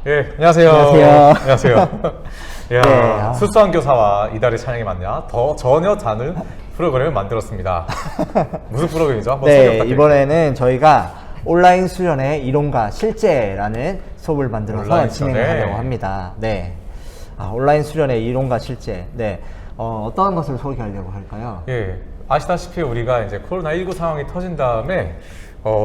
예, 안녕하세요. 안녕하세요. 안녕하세요. 야, 네. 수수한 교사와 이달의 찬양이 맞냐? 더 전혀 다른 프로그램을 만들었습니다. 무슨 프로그램이죠? 한번 소개 네, 부탁드립니다. 이번에는 저희가 온라인 수련의 이론과 실제라는 수업을 만들어서 온라인 진행을 수련회. 하려고 합니다. 네. 온라인 수련의 이론과 실제. 네. 어떠한 것을 소개하려고 할까요? 예, 아시다시피 우리가 이제 코로나19 상황이 터진 다음에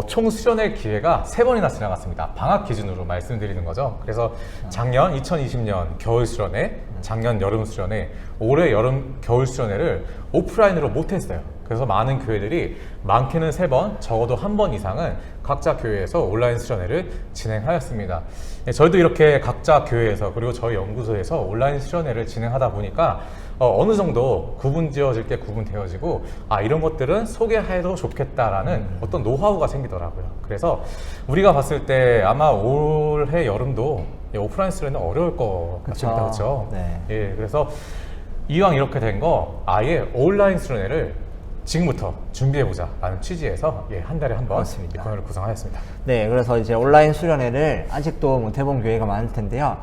총 수련회 기회가 3번이나 지나갔습니다. 방학 기준으로 말씀드리는 거죠. 그래서 작년 2020년 겨울 수련회, 작년 여름 수련회, 올해 여름 겨울 수련회를 오프라인으로 못했어요. 그래서 많은 교회들이 많게는 3번, 적어도 1번 이상은 각자 교회에서 온라인 수련회를 진행하였습니다. 예, 저희도 이렇게 각자 교회에서 그리고 저희 연구소에서 온라인 수련회를 진행하다 보니까 어느 정도 구분지어질 게 구분되어지고 이런 것들은 소개해도 좋겠다라는 어떤 노하우가 생기더라고요. 그래서 우리가 봤을 때 아마 올해 여름도 오프라인 수련회는 어려울 것 같습니다. 그렇죠? 네. 예, 그래서 이왕 이렇게 된 거 아예 온라인 수련회를 지금부터 준비해보자 라는 취지에서 한 달에 한 번 그렇습니다. 이 코너를 구성하였습니다. 네, 그래서 이제 온라인 수련회를 아직도 못 해본 교회가 많을 텐데요.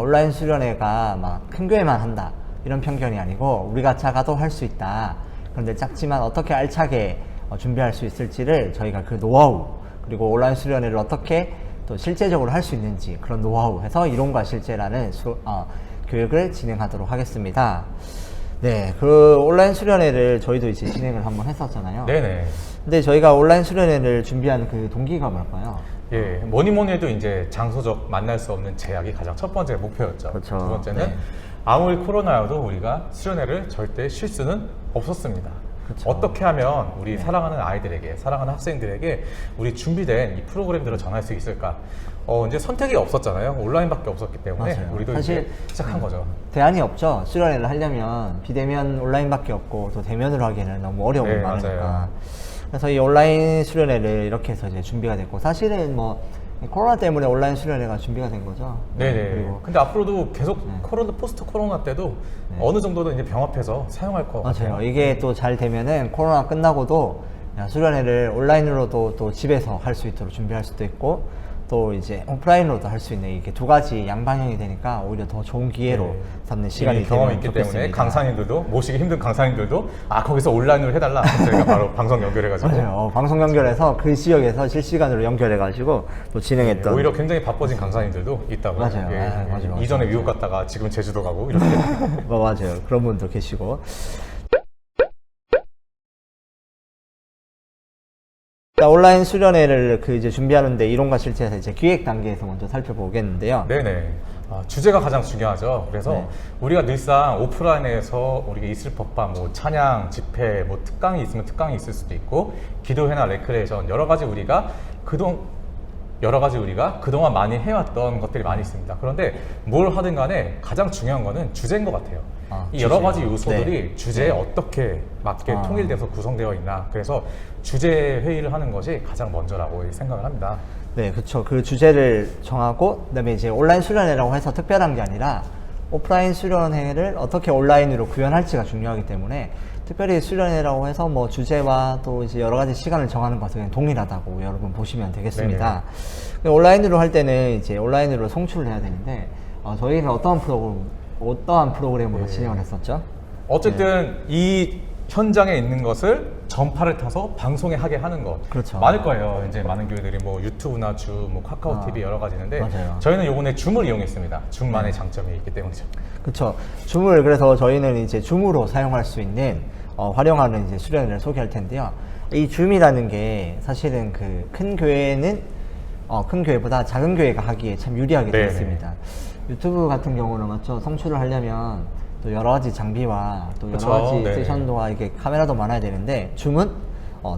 온라인 수련회가 막 큰 교회만 한다. 이런 편견이 아니고 우리가 작아도 할 수 있다. 그런데 작지만 어떻게 알차게 준비할 수 있을지를 저희가 그 노하우 그리고 온라인 수련회를 어떻게 또 실제적으로 할 수 있는지 그런 노하우 해서 이론과 실제라는 교육을 진행하도록 하겠습니다. 네, 그 온라인 수련회를 저희도 이제 진행을 한번 했었잖아요. 네네. 근데 저희가 온라인 수련회를 준비한 그 동기가 뭘까요? 예, 뭐니 해도 이제 장소적 만날 수 없는 제약이 가장 첫 번째 목표였죠. 그렇죠. 두 번째는 네. 아무리 코로나여도 우리가 수련회를 절대 쉴 수는 없었습니다. 그렇죠. 어떻게 하면 우리 사랑하는 아이들에게, 사랑하는 학생들에게 우리 준비된 이 프로그램들을 전할 수 있을까? 이제 선택이 없었잖아요. 온라인밖에 없었기 때문에 맞아요. 우리도 사실 이제 시작한 거죠. 대안이 없죠. 수련회를 하려면 비대면 온라인밖에 없고 또 대면으로 하기에는 너무 어려움이 네, 많으니까. 맞아요. 그래서 이 온라인 수련회를 이렇게 해서 이제 준비가 됐고 사실은 뭐 코로나 때문에 온라인 수련회가 준비가 된 거죠. 네네. 그리고 근데 앞으로도 계속 포스트 코로나 때도 어느 정도는 이제 병합해서 사용할 것 같아요. 맞아요. 이게 또 잘 되면은 코로나 끝나고도 수련회를 온라인으로도 또 집에서 할 수 있도록 준비할 수도 있고 또 이제 오프라인으로도 할 수 있는 이게 두 가지 양방향이 되니까 오히려 더 좋은 기회로 네. 삼는 시간이 경험이 되면 있기 좋겠습니다. 때문에 강사님들도 모시기 힘든 강사님들도 거기서 온라인으로 해달라 저희가 바로 방송 연결해가지고 맞아요. 방송 연결해서 그 지역에서 실시간으로 연결해가지고 또 진행했던. 오히려 굉장히 바빠진 강사님들도 있다고요. 맞아요. 맞아요. 이전에 미국 갔다가 지금 제주도 가고 이렇게. 맞아요. 그런 분도 계시고. 온라인 수련회를 이제 준비하는데 이론과 실제에서 이제 기획 단계에서 먼저 살펴보겠는데요. 네네. 주제가 가장 중요하죠. 그래서 네. 우리가 늘상 오프라인에서 우리가 있을 법한 뭐 찬양, 집회, 뭐 특강이 있으면 특강이 있을 수도 있고 기도회나 레크레이션 여러 가지 우리가 그동안 많이 해왔던 것들이 많이 있습니다. 그런데 뭘 하든 간에 가장 중요한 거는 주제인 것 같아요. 이 여러 가지 요소들이 주제에 어떻게 맞게 통일돼서 구성되어 있나. 그래서 주제 회의를 하는 것이 가장 먼저라고 생각을 합니다. 네, 그렇죠. 그 주제를 정하고 그다음에 이제 온라인 수련회라고 해서 특별한 게 아니라 오프라인 수련회를 어떻게 온라인으로 구현할지가 중요하기 때문에 특별히 수련회라고 해서 뭐 주제와 또 이제 여러 가지 시간을 정하는 것은 동일하다고 여러분 보시면 되겠습니다. 온라인으로 할 때는 이제 온라인으로 송출을 해야 되는데 저희가 어떠한 프로그램으로 진행을 했었죠? 어쨌든 이 현장에 있는 것을 전파를 타서 방송에 하게 하는 것. 그렇죠. 많을 거예요. 이제 많은 교회들이 뭐 유튜브나 줌, 카카오 TV 여러 가지 있는데 맞아요. 저희는 요번에 줌을 이용했습니다. 줌만의 장점이 있기 때문이죠. 그렇죠. 줌을 그래서 저희는 이제 줌으로 사용할 수 있는 활용하는 이제 수련회를 소개할 텐데요. 이 줌이라는 게 사실은 그 큰 교회는 큰 교회보다 작은 교회가 하기에 참 유리하게 되어 네네. 있습니다. 유튜브 같은 경우는 맞죠. 성출을 하려면 또 여러 가지 장비와 또 여러 그쵸, 가지 네네. 세션도와 이게 카메라도 많아야 되는데 줌은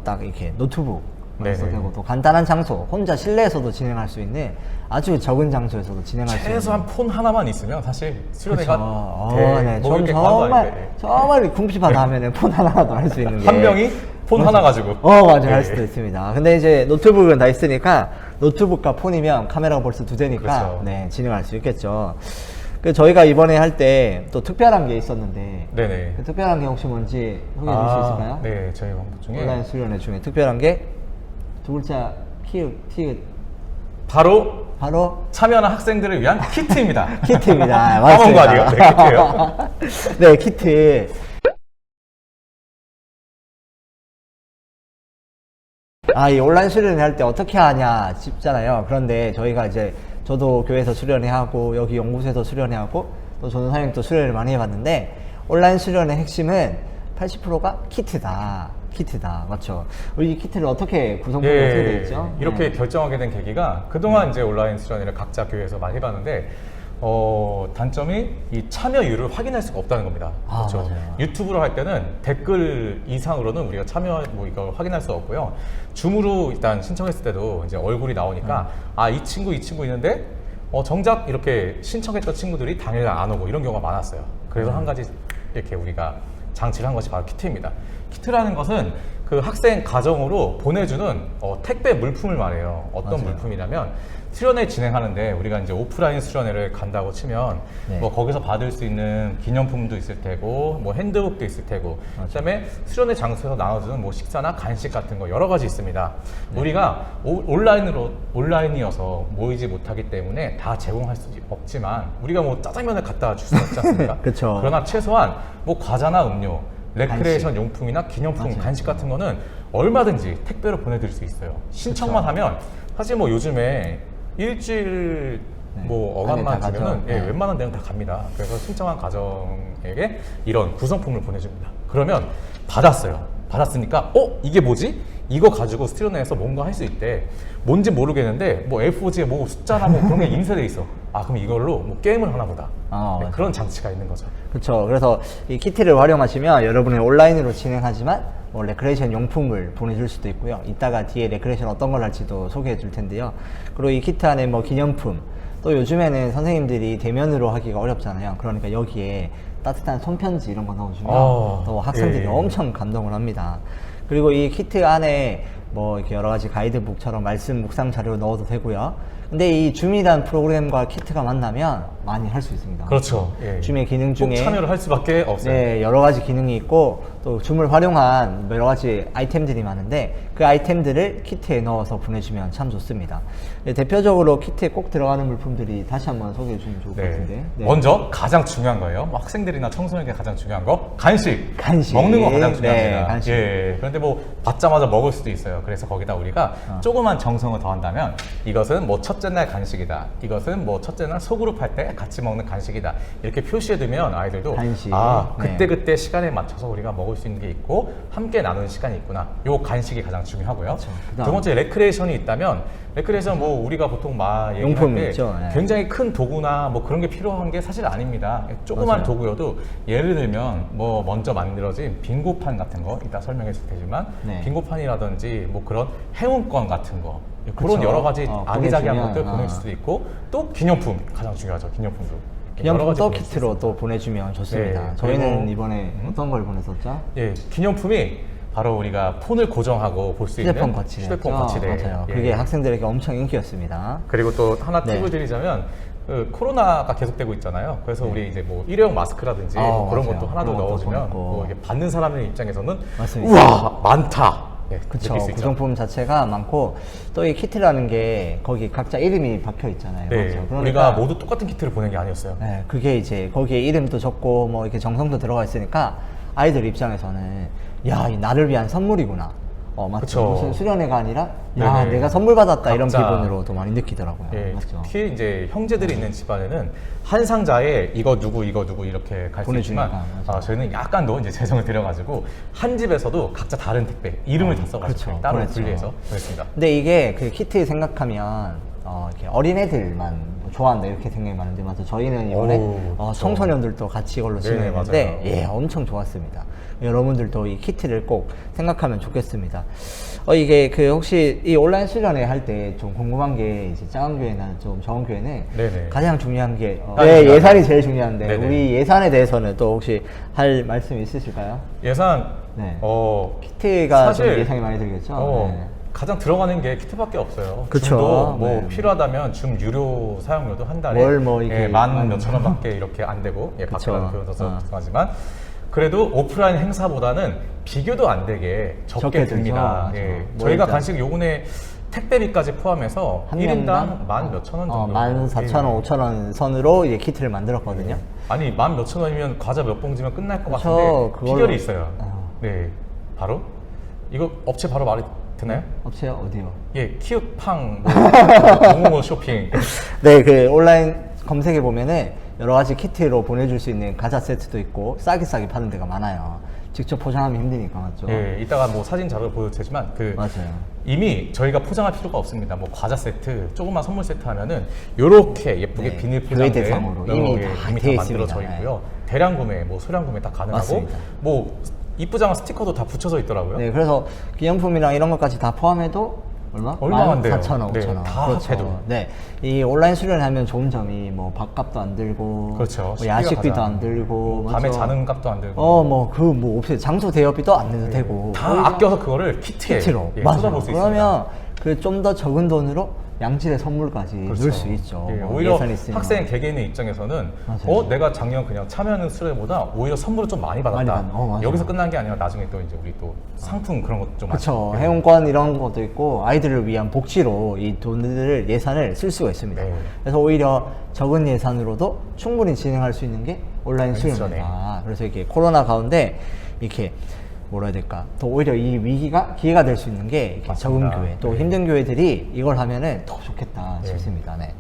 딱 이렇게 노트북 에서 네네. 되고 또 간단한 장소 혼자 실내에서도 진행할 수 있는 아주 적은 장소에서도 진행할 수 있는 최소한 폰 하나만 있으면 사실 수련회가 네. 뭐 이렇게 과도 정말 아닌데. 정말 궁핍하다 하면은 폰 하나라도 할 수 있는 게 한 명이 폰 하나 가지고 맞아요. 네. 할 수도 있습니다. 근데 이제 노트북은 다 있으니까 노트북과 폰이면 카메라가 벌써 두 대니까 그렇죠. 네, 진행할 수 있겠죠. 저희가 이번에 할 때 또 특별한 게 있었는데 네네. 그 특별한 게 혹시 뭔지 소개해 줄 수 있을까요? 네, 저희 방법 중에 온라인 수련회 중에 특별한 게 두 글자 키읔 티읗 바로 바로 참여하는 학생들을 위한 키트입니다. 키트입니다. 까먹은 거 맞습니다. 아니에요? 네, 키트예요. 네, 키트. 이 온라인 수련회 할 때 어떻게 하냐 싶잖아요. 그런데 저희가 이제 저도 교회에서 수련회 하고 여기 연구소에서 수련회 하고 또 저는 사장님 또 수련회를 많이 해봤는데 온라인 수련의 핵심은 80%가 키트다. 키트다. 맞죠? 우리 이 키트를 어떻게 구성품이 어떻게 되어 있죠? 이렇게 네. 결정하게 된 계기가 그동안 이제 온라인 수련회를 각자 교회에서 많이 해봤는데 단점이 이 참여율을 확인할 수가 없다는 겁니다. 그렇죠? 맞아요. 유튜브로 할 때는 댓글 이상으로는 우리가 참여 뭐 이걸 확인할 수 없고요. 줌으로 일단 신청했을 때도 이제 얼굴이 나오니까 이 친구 있는데 정작 이렇게 신청했던 친구들이 당일날 안 오고 이런 경우가 많았어요. 그래서 한 가지 이렇게 우리가 장치를 한 것이 바로 키트입니다. 키트라는 것은 그 학생 가정으로 보내주는 택배 물품을 말해요. 어떤 맞아요. 물품이냐면 수련회 진행하는데 우리가 이제 오프라인 수련회를 간다고 치면 네. 뭐 거기서 받을 수 있는 기념품도 있을 테고 뭐 핸드북도 있을 테고 그다음에 수련회 장소에서 나눠주는 뭐 식사나 간식 같은 거 여러 가지 있습니다. 우리가 온라인이어서 모이지 못하기 때문에 다 제공할 수 없지만 우리가 뭐 짜장면을 갖다 줄 수 없지 않습니까? 그쵸. 그러나 최소한 뭐 과자나 음료 레크레이션 용품이나 기념품, 맞아요. 간식 같은 거는 얼마든지 택배로 보내드릴 수 있어요. 신청만 하면 사실 뭐 요즘에 일주일 네. 뭐 안에 어간만 다 가죠. 주면은 네. 웬만한 데는 다 갑니다. 그래서 신청한 가정에게 이런 구성품을 보내줍니다. 그러면 받았으니까 이게 뭐지? 이거 가지고 수련회에서 뭔가 할 수 있대. 뭔지 모르겠는데 뭐 A4지에 뭐 숫자나 뭐 그런 게 인쇄돼 있어. 그럼 이걸로 뭐 게임을 하나 보다. 맞아요. 그런 장치가 있는 거죠. 그렇죠. 그래서 이 키트를 활용하시면 여러분이 온라인으로 진행하지만 뭐 레크레이션 용품을 보내줄 수도 있고요. 이따가 뒤에 레크레이션 어떤 걸 할지도 소개해 줄 텐데요. 그리고 이 키트 안에 뭐 기념품, 또 요즘에는 선생님들이 대면으로 하기가 어렵잖아요. 그러니까 여기에 따뜻한 손편지 이런 거 넣어주면 또 학생들이 예. 엄청 감동을 합니다. 그리고 이 키트 안에 뭐 이렇게 여러 가지 가이드북처럼 말씀 묵상 자료 넣어도 되고요. 근데 이 줌이란 프로그램과 키트가 만나면 많이 할 수 있습니다. 그렇죠. 예. 줌의 기능 중에 꼭 참여를 할 수밖에 없어요. 네, 여러 가지 기능이 있고 또 줌을 활용한 여러 가지 아이템들이 많은데 그 아이템들을 키트에 넣어서 보내주면 참 좋습니다. 네, 대표적으로 키트에 꼭 들어가는 물품들이 다시 한번 소개해 주시면 좋을 것 같은데. 네. 먼저 가장 중요한 거예요. 뭐 학생들이나 청소년에게 가장 중요한 거 간식. 간식. 먹는 거 가장 네, 중요합니다. 간식. 예. 그런데 뭐 받자마자 먹을 수도 있어요. 그래서 거기다 우리가 조그만 정성을 더한다면 이것은 뭐 첫째 날 간식이다. 이것은 뭐 첫째 날 소그룹 할 때 같이 먹는 간식이다. 이렇게 표시해두면 아이들도 간식. 그때 시간에 맞춰서 우리가 먹을 수 있는 게 있고 함께 나누는 시간이 있구나. 요 간식이 가장 중요하고요. 그다음. 두 번째 레크레이션이 있다면 레크레이션 뭐 우리가 보통 얘기할 용품이 때 있죠. 네. 굉장히 큰 도구나 뭐 그런 게 필요한 게 사실 아닙니다. 조그만 맞아요. 도구여도 예를 들면 뭐 먼저 만들어진 빙고판 같은 거 이따 설명해 줄 테지만 네. 빙고판이라든지 뭐 그런 행운권 같은 거 그런 그쵸. 여러 가지 아기자기한 보내주면, 것들 보낼 수도 있고 또 기념품 가장 중요하죠. 기념품도 이렇게 여러 기념품 가지 또 보낼 수 키트로 있습니다. 또 보내주면 좋습니다. 네, 저희는 그리고- 이번에 어떤 걸 보냈었죠? 예, 기념품이 바로 우리가 폰을 고정하고 볼 수 있는 휴대폰 거치대. 휴대폰 거치대. 맞아요. 예. 그게 학생들에게 엄청 인기였습니다. 그리고 또 하나 네. 팁을 드리자면 그 코로나가 계속되고 있잖아요. 그래서 우리 이제 뭐 일회용 마스크라든지 뭐 그런 맞아요. 것도 하나 더 그런 것도 넣어주면 보냈고. 뭐 이게 받는 사람의 입장에서는 맞습니다. 우와 많다. 예, 그쵸. 느낄 수 있죠. 구성품 자체가 많고 또 이 키트라는 게 거기 각자 이름이 박혀 있잖아요. 네, 맞죠? 그러니까 우리가 모두 똑같은 키트를 보낸 게 아니었어요. 네, 그게 이제 거기에 이름도 적고 뭐 이렇게 정성도 들어가 있으니까 아이들 입장에서는 야, 이 나를 위한 선물이구나. 맞죠. 그쵸. 무슨 수련회가 아니라 야, 네네. 내가 선물 받았다 이런 각자. 기분으로 더 많이 느끼더라고요. 예, 맞죠. 특히 이제 형제들이 있는 집안에는 한 상자에 이거 누구 이렇게 갈 수 보내주니까, 있지만 맞아요. 저희는 약간 더 이제 재정을 들여가지고 한 집에서도 각자 다른 택배 이름을 다 써가지고 그렇죠. 따로 보냈죠. 분리해서 보냈습니다. 근데 이게 그 키트 생각하면 이렇게 어린애들만 좋아한다 이렇게 생각이 많은데 맞죠. 저희는 이번에 그렇죠. 청소년들도 같이 이걸로 네, 진행했는데 맞아요. 예, 엄청 좋았습니다. 여러분들도 이 키트를 꼭 생각하면 좋겠습니다. 이게 그 혹시 이 온라인 수련회 할 때 좀 궁금한 게 이제 작은 교회나 좀 적은 교회는 네네. 가장 중요한 게 네, 예산이 제일 중요한데 네네. 우리 예산에 대해서는 또 혹시 할 말씀 있으실까요? 예산 네. 어 키트가 좀 사실, 예산이 많이 들겠죠. 네. 가장 들어가는 게 키트밖에 없어요. 그쵸. 줌도 뭐 네. 필요하다면 줌 유료 사용료도 한 달에 월 뭐 이렇게 만 몇천 원밖에 이렇게 안 되고 그쵸. 밖에라는 표현도 죄송하지만 그래도 오프라인 행사보다는 비교도 안 되게 적게 적게 들죠. 듭니다. 맞아. 예. 뭐 저희가 일단- 간식 요번에 택배비까지 포함해서 한 1인당 명당? 만 몇천 원 정도. 14,000원, 5,000원 선으로 이제 키트를 만들었거든요. 아니 만 몇천 원이면 과자 몇 봉지면 끝날 것 그쵸, 같은데 그걸로- 비결이 있어요. 어. 네, 바로 이거 업체 바로 말이 되나요? 업체요? 어디요? 예, 키읔팡 뭐뭐 쇼핑. 네, 그 온라인 검색해 보면은 여러 가지 키트로 보내줄 수 있는 과자 세트도 있고 싸게 파는 데가 많아요. 직접 포장하면 힘드니까 맞죠? 예, 이따가 뭐 사진 자료를 보여도 되지만 그 맞아요. 이미 저희가 포장할 필요가 없습니다. 뭐 과자 세트, 조그만 선물 세트 하면은 요렇게 예쁘게 네, 비닐 교회 포장된 대상으로 이미 다 이미 돼 다 만들어져 있습니다. 있고요. 대량 구매, 뭐 소량 구매 다 가능하고 맞습니다. 뭐 이쁘장한 스티커도 다 붙여져 있더라고요. 네, 그래서 기념품이랑 이런 것까지 다 포함해도 얼마만데요? 14,000원, 네, 5,000원. 다 그렇죠. 합해도. 네, 이 온라인 수련을 하면 좋은 점이 뭐 밥값도 안 들고, 그렇죠. 뭐 식비가 야식비도 가장- 안 들고, 밤에 맞죠? 자는 값도 안 들고 뭐 없어요. 장소 대여비도 안 내도 되고. 다 오히려 아껴서 그거를 키트에 키트로 예, 맞아요. 쏟아볼 수 있습니다. 그러면 그 좀 더 적은 돈으로 양질의 선물까지 그렇죠. 넣을 수 있죠. 예, 뭐 오히려 예산이 있으면. 학생 개개인의 입장에서는 맞아요. 내가 작년 그냥 참여하는 수련보다 오히려 선물을 좀 많이 받았다. 맞아요. 여기서 끝난 게 아니라 나중에 또 이제 우리 또 상품 그런 것도 좀 그렇죠. 많이- 회원권 이런 것도 있고 아이들을 위한 복지로 이 돈들을 예산을 쓸 수가 있습니다. 네. 그래서 오히려 적은 예산으로도 충분히 진행할 수 있는 게 온라인 수련회. 수련회다. 그래서 이렇게 코로나 가운데 이렇게 뭐라 해야 될까? 더 오히려 이 위기가 기회가 될 수 있는 게 이렇게 적은 맞습니다. 교회, 또 네. 힘든 교회들이 이걸 하면은 더 좋겠다 네. 싶습니다. 네.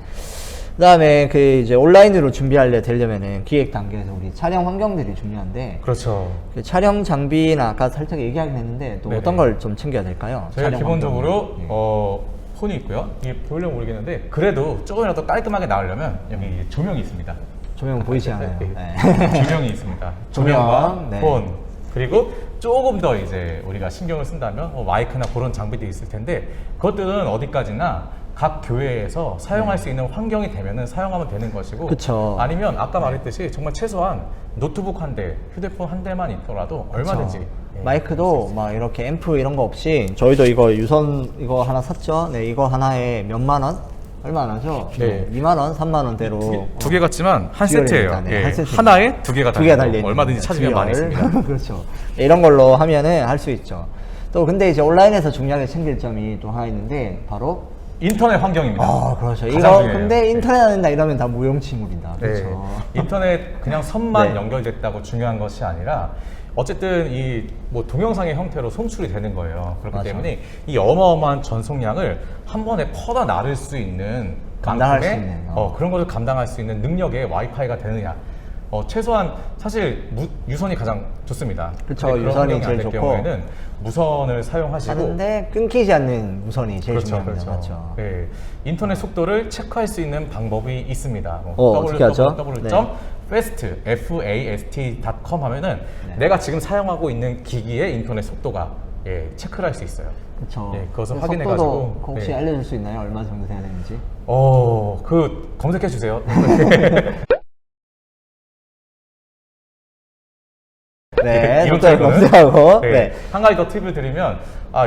그다음에 그 이제 온라인으로 준비하려면은 기획 단계에서 우리 촬영 환경들이 중요한데 그렇죠. 그 촬영 장비나 아까 살짝 얘기하긴 했는데 또 네네. 어떤 걸 좀 챙겨야 될까요? 저희가 촬영 기본적으로 환경은. 폰이 있고요. 이게 보이려면 모르겠는데 그래도 조금이라도 깔끔하게 나오려면 여기 조명이 있습니다. 조명 보이지 않아요. 네. 네. 조명이 있습니다. 조명, 조명과 네. 폰 그리고 조금 더 이제 우리가 신경을 쓴다면 뭐 마이크나 그런 장비도 있을 텐데 그것들은 어디까지나 각 교회에서 사용할 수 있는 환경이 되면은 사용하면 되는 것이고 그쵸. 아니면 아까 말했듯이 정말 최소한 노트북 한 대, 휴대폰 한 대만 있더라도 얼마든지 예, 마이크도 막 이렇게 앰프 이런 거 없이 저희도 이거 유선 이거 하나 샀죠. 네, 이거 하나에 몇만 원? 얼마 안 하죠? 네. 2만 원, 3만 원대로 두 개 같지만 한 듀얼입니다. 세트예요. 네, 예. 한 세트. 하나에 두 개가 두 개가 달려 달려 있는 얼마든지 찾으면 많이 있습니다. 그렇죠. 이런 걸로 하면은 할 수 있죠. 또 근데 이제 온라인에서 중요하게 챙길 점이 또 하나 있는데 바로 인터넷 환경입니다. 그렇죠. 가장 이거 중요해요. 근데 인터넷 안 된다 이러면 다 무용지물이다. 네. 그렇죠. 인터넷 그냥 선만 네. 연결됐다고 중요한 것이 아니라 어쨌든 이 뭐 동영상의 형태로 송출이 되는 거예요. 그렇기 맞아. 때문에 이 어마어마한 전송량을 한 번에 퍼다 나를 수 있는 감당할 만큼의, 수 있는, 그런 것을 감당할 수 있는 능력의 와이파이가 되느냐. 최소한 사실 유선이 가장 좋습니다. 그쵸, 근데 그런 유선이 환경이 안 제일 될 좋고. 경우에는 무선을 사용하시고 하는데 끊기지 않는 무선이 제일 그렇죠, 중요합니다. 그렇죠. 맞죠. 네, 인터넷 속도를 체크할 수 있는 방법이 있습니다. 어떻게 하죠? www.fast.com 하면은 내가 지금 사용하고 있는 기기의 인터넷 속도가 체크를 할 수 있어요. 그렇죠. 예, 그것을 그 확인해가지고. 속도도 혹시 네. 알려줄 수 있나요? 얼마 정도 돼야 되는지? 그 검색해 주세요. 네, 이런 속도를 거는 검색하고. 네. 네. 한 가지 더 팁을 드리면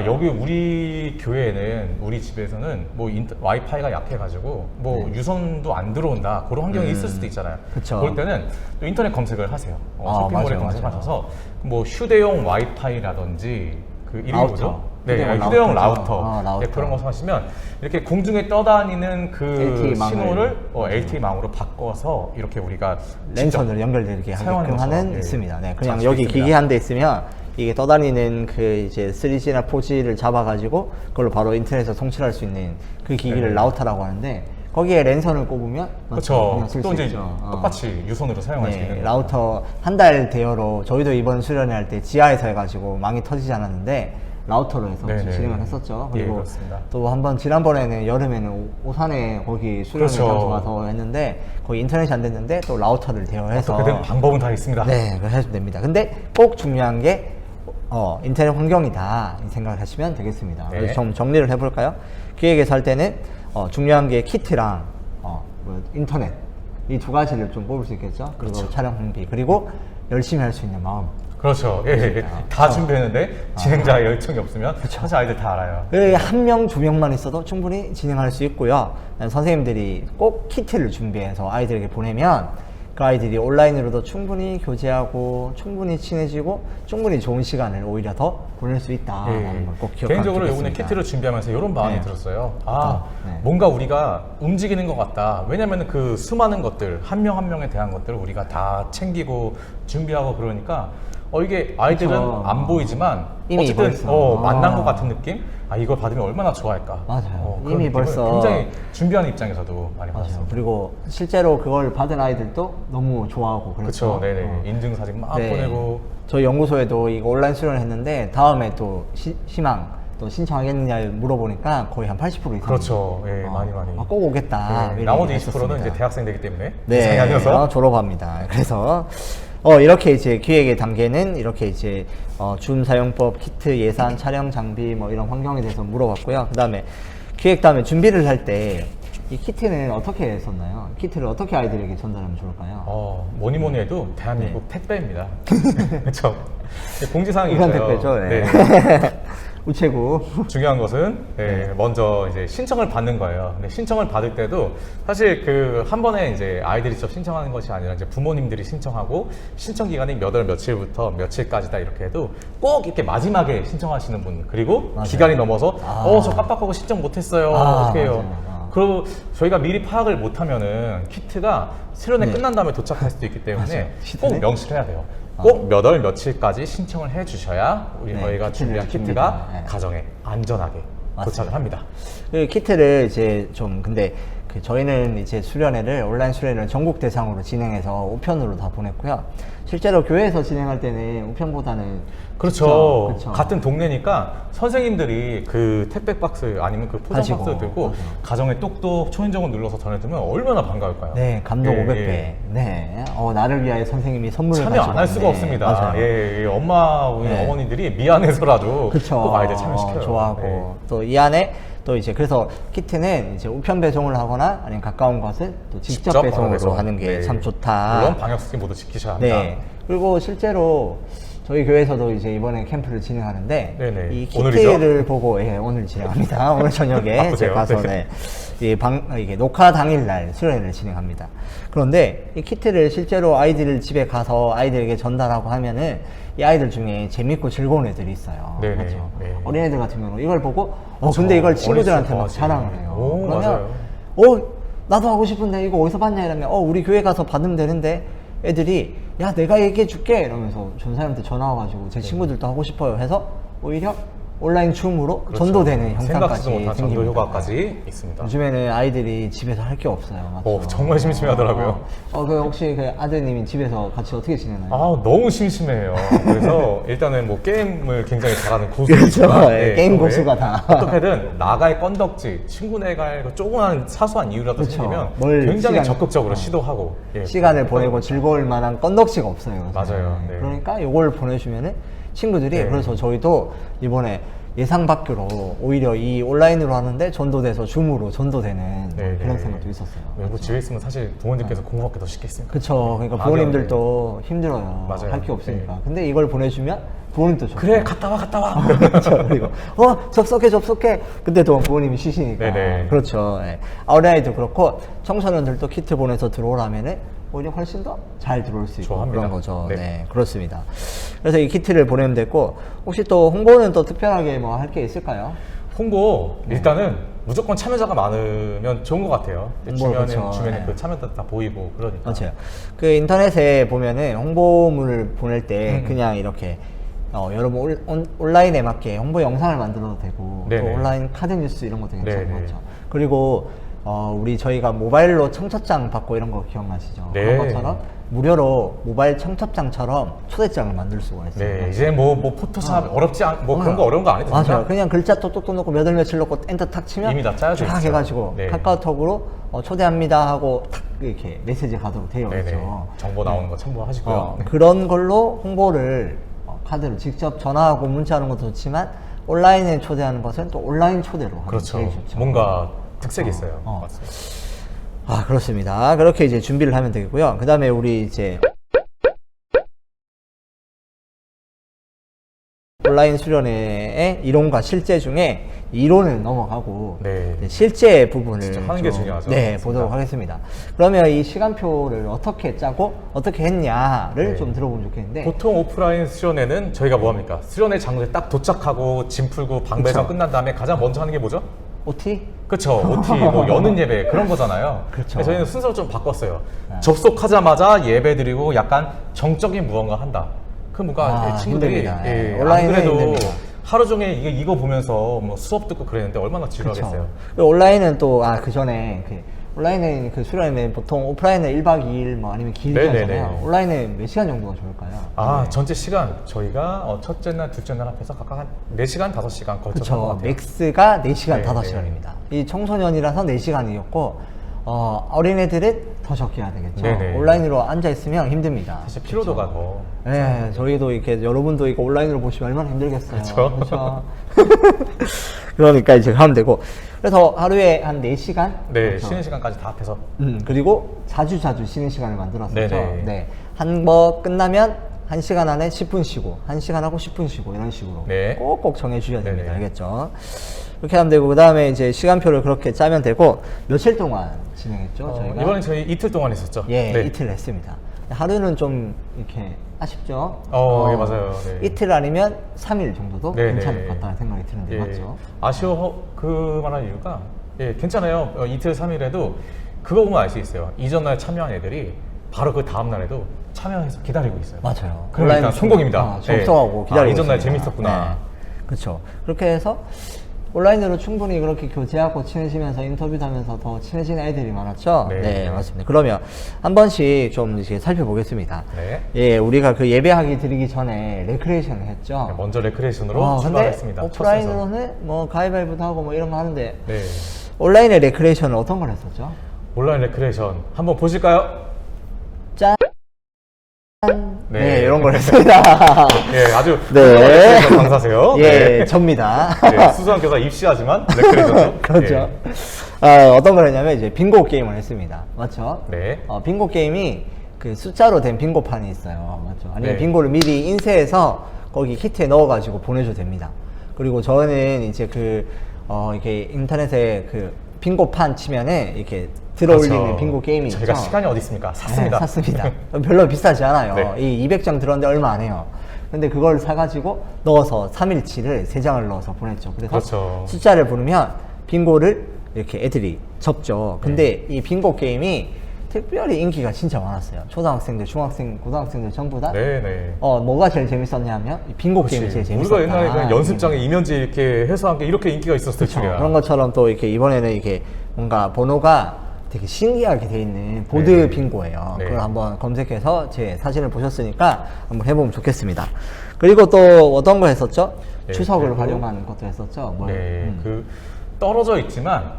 여기 우리 교회는 우리 집에서는 뭐 와이파이가 약해가지고 뭐 유선도 안 들어온다 그런 환경이 있을 수도 있잖아요. 네. 그쵸. 그럴 때는 또 인터넷 검색을 하세요. 아, 쇼핑몰에 맞아요, 검색하셔서 뭐 휴대용 와이파이라든지 그 이름이 라우터. 뭐죠? 네, 휴대용 휴대용 라우터죠. 라우터. 라우터. 네, 그런 것을 하시면 이렇게 공중에 떠다니는 그 LTE 망을. 신호를 LTE망으로 바꿔서 이렇게 우리가 랜선으로 연결되게 사용하는 하게끔 하는 거죠. 예. 있습니다. 네, 그냥 장치 여기 있습니다. 기기 한 대 있으면 이게 떠다니는 그 이제 3G나 4G를 잡아가지고 그걸로 바로 인터넷에서 송출할 수 있는 그 기기를 네. 라우터라고 하는데 거기에 랜선을 꼽으면 그렇죠. 그냥 쓸 또 수 이제 있죠. 똑같이 유선으로 사용할 수 있는 네, 거죠. 라우터 한 달 대여로 저희도 이번 수련회 할 때 지하에서 해가지고 망이 터지지 않았는데 라우터로 해서 네네. 진행을 했었죠. 예, 그리고 그렇습니다. 또 한번 지난번에는 여름에는 오산에 거기 수련회 그렇죠. 장소 가서 했는데 거기 인터넷이 안 됐는데 또 라우터를 대여해서 어떻게든 방법은 다 있습니다. 네, 그걸 해도 됩니다. 근데 꼭 중요한 게 인터넷 환경이다 이 생각을 하시면 되겠습니다. 네. 그래서 좀 정리를 해볼까요? 기획에서 할 때는 중요한 게 키트랑 뭐 인터넷 이 두 가지를 좀 뽑을 수 있겠죠. 그리고 그렇죠. 촬영 홍비 그리고 열심히 할 수 있는 마음. 그렇죠. 예. 다 준비했는데 진행자 열정이 없으면 사실 아이들 다 알아요. 한 명, 두 명만 있어도 충분히 진행할 수 있고요. 선생님들이 꼭 키트를 준비해서 아이들에게 보내면 그 아이들이 온라인으로도 충분히 교제하고 충분히 친해지고 충분히 좋은 시간을 오히려 더 보낼 수 있다라는 걸 꼭 기억하게 개인적으로 되겠습니다. 이번에 키트를 준비하면서 이런 마음이 네. 들었어요. 네. 뭔가 우리가 움직이는 것 같다. 왜냐면 그 수많은 것들, 한 명 한 명에 대한 것들을 우리가 다 챙기고 준비하고 그러니까 이게 아이들은 그쵸. 안 보이지만 이미 어쨌든 벌써. 만난 것 같은 느낌? 이걸 받으면 얼마나 좋아할까? 맞아요. 그런 이미 느낌을 벌써. 굉장히 준비하는 입장에서도 많이 맞아요. 받았어요. 그리고 실제로 그걸 받은 아이들도 너무 좋아하고 그렇죠. 그렇죠. 네네. 인증 사진 막 네. 보내고. 저희 연구소에도 이거 온라인 수련을 했는데 다음에 또 희망 또 신청하겠느냐 물어보니까 거의 한 80% 이상. 그렇죠. 예, 많이. 꼭 오겠다. 네, 이런 나머지 얘기를 20%는 이제 했었습니다. 대학생들이기 때문에 네, 이상이 아니어서. 졸업합니다. 그래서 이렇게 이제 기획의 단계는 이렇게 이제 줌 사용법, 키트 예산, 촬영 장비 뭐 이런 환경에 대해서 물어봤고요. 그다음에 기획 다음에 준비를 할 때 이 키트는 어떻게 했었나요? 키트를 어떻게 아이들에게 전달하면 좋을까요? 뭐니 해도 대한민국 택배입니다. 그렇죠. 공지사항이 우선 있어요. 택배죠. 네. 네. 우체국. 중요한 것은 먼저 이제 신청을 받는 거예요. 근데 신청을 받을 때도 사실 그 한 번에 이제 아이들이 직접 신청하는 것이 아니라 이제 부모님들이 신청하고 신청 기간이 몇 월 며칠부터 며칠까지다 이렇게 해도 꼭 이렇게 마지막에 신청하시는 분 그리고 맞아요. 기간이 넘어서 저 깜빡하고 신청 못했어요. 어떻게 해요? 맞아요. 그리고 저희가 미리 파악을 못하면은 키트가 수련회 끝난 다음에 도착할 수도 있기 때문에 맞아요. 꼭 키트는? 명시를 해야 돼요. 꼭 몇 월 며칠까지 신청을 해 주셔야 네, 저희가 키트를 준비한 키트가 줍니다. 네. 가정에 안전하게 맞습니다. 도착을 합니다. 그 키트를 이제 좀 근데 저희는 이제 수련회를 온라인 수련회를 전국 대상으로 진행해서 우편으로 다 보냈고요. 실제로 교회에서 진행할 때는 우편보다는 그렇죠. 그쵸. 같은 동네니까 선생님들이 그 택배 박스 아니면 그 포장 가지고, 박스 들고 맞아요. 가정에 똑똑 초인종을 눌러서 전해주면 얼마나 반가울까요? 네, 감동 예, 500배. 예. 네, 나를 위하여 선생님이 선물을 참여 안 할 가지고 수가 왔네. 없습니다. 맞아요. 예, 엄마, 우리 네. 어머니들이 미안해서라도 그쵸. 꼭 아이들 참여시켜요. 좋아하고 네. 또 이 안에 또 이제 그래서 키트는 이제 우편 배송을 하거나 아니면 가까운 것은 또 직접 배송으로 배송. 하는 게 네. 참 좋다. 물론 방역수칙 모두 지키셔야 합니다. 네. 그리고 실제로 저희 교회에서도 이제 이번에 캠프를 진행하는데 네네. 이 오늘이죠? 키트를 보고 오늘 진행합니다. 오늘 저녁에 바쁘세요? 제가 가서 네. 이게 녹화 당일날 수련회를 진행합니다. 그런데 이 키트를 실제로 아이들 집에 가서 아이들에게 전달하고 하면은 이 아이들 중에 재밌고 즐거운 애들이 있어요. 네네. 그렇죠? 네. 어린애들 같은 경우는 이걸 보고 근데 이걸 친구들한테 막 어린이집 자랑을 좋아하지. 해요. 오, 그러면 맞아요. 나도 하고 싶은데 이거 어디서 봤냐 이러면 우리 교회 가서 받으면 되는데 애들이 야 내가 얘기해 줄게 이러면서 전사님한테 전화 와가지고 제 친구들도 하고 싶어요 해서 오히려 온라인 줌으로 그렇죠. 전도되는 생각지도 형상까지 못한 전도 생깁니다. 효과까지 있습니다. 요즘에는 아이들이 집에서 할 게 없어요. 맞죠? 정말 심심해 하더라고요. 그 혹시 그 아드님이 집에서 같이 어떻게 지내나요? 너무 심심해요. 그래서 일단은 뭐 게임을 굉장히 잘하는 고수가 그렇죠. 게임 고수가 다. 어떻게든 나갈 건덕지, 친구네 갈 그 조그만 사소한 이유라도 그렇죠. 생기면 뭘 굉장히 시간- 적극적으로 시도하고 시간을 보내고 즐거울 만한 건덕지가 없어요. 요즘에. 맞아요. 네. 그러니까 이걸 보내주면은 친구들이 네. 그래서 저희도 이번에 예상 밖으로 오히려 이 온라인으로 하는데 전도돼서 줌으로 전도되는 네, 그런 네. 생각도 있었어요. 외국 집에 있으면 사실 부모님께서 공부하기 더 쉽게 있으니까. 그쵸. 그러니까 부모님들도 힘들어요. 맞아요. 할 게 없으니까. 네. 근데 이걸 보내주면 부모님도 좋고. 그래 갔다 와. 그렇죠. 그리고 접속해. 근데 또 부모님이 쉬시니까. 네네. 그렇죠. 예. 어린아이도 그렇고 청소년들도 키트 보내서 들어오라면은 오히려 훨씬 더 잘 들어올 수 있고 좋아합니다. 그런 거죠. 네. 네. 그렇습니다. 그래서 이 키트를 보내면 됐고 혹시 또 홍보는 또 특별하게 뭐 할 게 있을까요? 홍보 일단은 무조건 참여자가 많으면 좋은 것 같아요. 그쵸. 주변에 네. 그 참여자 다 보이고 그러니까. 맞아요. 그 인터넷에 보면은 홍보물을 보낼 때 그냥 이렇게 여러분 온라인에 맞게 홍보 영상을 만들어도 되고 또 네네. 온라인 카드 뉴스 이런 것도 괜찮은 것 네네. 같죠. 그리고 저희가 모바일로 청첩장 받고 이런 거 기억나시죠? 네. 그런 것처럼 무료로 모바일 청첩장처럼 초대장을 만들 수가 있어요. 네, 이제 뭐 포토샵 어렵지 않, 뭐 그런 거 어려운 거 아니죠? 맞아요. 그냥 글자 똑똑똑 넣고 몇 월 며칠 넣고 엔터 탁 치면 이미 다 짜여져 쫙 있죠. 해가지고 네. 카카오톡으로 초대합니다 하고 탁 이렇게 메시지 가도록 되어 네네. 있죠. 정보 나오는 거 참고하시고요. 네. 그런 걸로 홍보를 카드를 직접 전화하고 문자하는 것도 좋지만 온라인에 초대하는 것은 또 온라인 초대로 하는 게 그렇죠. 제일 좋죠. 뭔가 특색이 있어요. 어. 맞습니다. 그렇습니다. 그렇게 이제 준비를 하면 되고요. 그 다음에 우리 이제 온라인 수련회의 이론과 실제 중에 이론을 넘어가고 네. 실제 부분을 진짜 하는 게 중요하죠. 네, 맞습니다. 보도록 하겠습니다. 그러면 이 시간표를 어떻게 짜고 어떻게 했냐를 네. 좀 들어보면 좋겠는데 보통 오프라인 수련회는 저희가 뭐 합니까? 수련회 장소에 딱 도착하고 짐 풀고 방 배정 그쵸. 끝난 다음에 가장 먼저 하는 게 뭐죠? OT? 그쵸. OT, 뭐 여는 예배 그런 거잖아요. 그렇죠. 근데 저희는 순서를 좀 바꿨어요. 접속하자마자 예배 드리고 약간 정적인 무언가 한다. 그 뭔가 친구들이 힘듭니다. 예, 안 온라인은 그래도 힘듭니다. 하루 종일 이거 보면서 뭐 수업 듣고 그랬는데 얼마나 지루하겠어요. 그렇죠. 그리고 온라인은 또 그 전에 온라인은 그 수련회는 보통 오프라인은 1박 2일 뭐 아니면 길게 네네네. 하잖아요. 온라인은 몇 시간 정도가 좋을까요? 아, 전체 시간 저희가 첫째 날, 둘째 날 합해서 각각 한 4시간, 5시간 걸쳐서 한것 그렇죠. 같아요. 맥스가 4시간, 네, 5시간입니다. 이 청소년이라서 4시간이었고 어린애들은 더 적게 해야 되겠죠. 네네. 온라인으로 앉아있으면 힘듭니다. 사실 피로도가 더 네, 저희도 이렇게 여러분도 이거 온라인으로 보시면 얼마나 힘들겠어요. 그쵸. 그렇죠. 그러니까 이제 하면 되고. 그래서 하루에 한 4시간? 네, 그렇죠. 쉬는 시간까지 다 합해서 그리고 자주 쉬는 시간을 만들었었죠. 네네. 네. 한 번 끝나면 1시간 안에 10분 쉬고, 1시간 하고 10분 쉬고, 이런 식으로. 네. 꼭꼭 정해주셔야 됩니다. 네네. 알겠죠? 그렇게 하면 되고, 그 다음에 이제 시간표를 그렇게 짜면 되고, 며칠 동안 진행했죠, 저희가? 이번에 저희 이틀 동안 했었죠. 예, 네. 이틀 했습니다. 하루는 좀 이렇게 아쉽죠? 예, 맞아요. 네. 이틀 아니면 3일 정도도 네네. 괜찮을 것 같다는 생각이 드는데, 예, 맞죠? 아쉬워 그만한 이유가 괜찮아요. 이틀 3일에도 그거 보면 알 수 있어요. 이전 날 참여한 애들이 바로 그 다음 날에도 참여해서 기다리고 있어요. 맞아요. 그럼 일단 성공입니다. 접속하고 기다리고 이전 날 있습니다. 재밌었구나. 그렇죠. 그렇게 해서 온라인으로 충분히 그렇게 교제하고 친해지면서 인터뷰도 하면서 더 친해진 아이들이 많았죠? 네. 맞습니다. 그러면 한 번씩 좀 이제 살펴보겠습니다. 네. 예, 우리가 그 예배하기 드리기 전에 레크레이션을 했죠. 먼저 레크레이션으로 근데 출발했습니다. 첫 순서. 오프라인으로는 뭐 가위바위보도 하고 뭐 이런 거 하는데 네. 온라인의 레크레이션은 어떤 걸 했었죠? 온라인 레크레이션 한번 보실까요? 짠! 네. 네, 이런 걸 했습니다. 예, 아주 네. 레크레이션 강사세요. 예, 네. 접니다. 네, 수수한 교사 입시하지만 레크레이션도. 그렇죠. 어떤 걸 했냐면 이제 빙고 게임을 했습니다. 맞죠? 네. 빙고 게임이 그 숫자로 된 빙고판이 있어요. 맞죠? 아니면 네. 빙고를 미리 인쇄해서 거기 키트에 넣어가지고 보내줘도 됩니다. 그리고 저는 이제 이렇게 인터넷에 그 빙고판 치면은 이렇게 들어올리는 그렇죠. 빙고 게임이 있죠. 저희가 시간이 어디 있습니까? 샀습니다. 네, 샀습니다. 별로 비싸지 않아요. 네. 이 200장 들었는데 얼마 안 해요. 근데 그걸 사가지고 넣어서 3일치를 3장을 넣어서 보냈죠. 그래서 그렇죠. 숫자를 부르면 빙고를 이렇게 애들이 접죠. 근데 이 빙고 게임이 특별히 인기가 진짜 많았어요. 초등학생들, 중학생, 고등학생들 전부 다. 네네. 뭐가 제일 재밌었냐면 이 빙고 게임이 제일 재밌었다. 우리가 옛날에 그냥 연습장에 이면지 이렇게 해서 한 게 이렇게 인기가 있었을 그쵸. 줄이야. 그런 것처럼 또 이렇게 이번에는 이렇게 뭔가 번호가 되게 신기하게 돼 있는 보드 네. 빙고예요. 네. 그걸 한번 검색해서 제 사진을 보셨으니까 한번 해보면 좋겠습니다. 그리고 또 어떤 거 했었죠? 네, 추석을 그리고- 활용하는 것도 했었죠. 네, 그 떨어져 있지만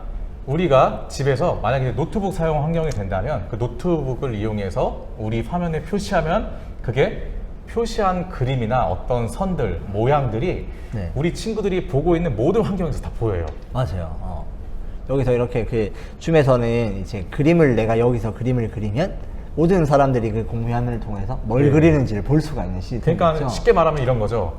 우리가 집에서 만약에 노트북 사용 환경이 된다면 그 노트북을 이용해서 우리 화면에 표시하면 그게 표시한 그림이나 어떤 선들, 모양들이 네. 우리 친구들이 보고 있는 모든 환경에서 다 보여요. 맞아요. 여기서 이렇게 그 줌에서는 이제 내가 여기서 그림을 그리면 모든 사람들이 그 공유화면을 통해서 뭘 네. 그리는지를 볼 수가 있는 시스템이죠. 그러니까 쉽게 말하면 이런 거죠.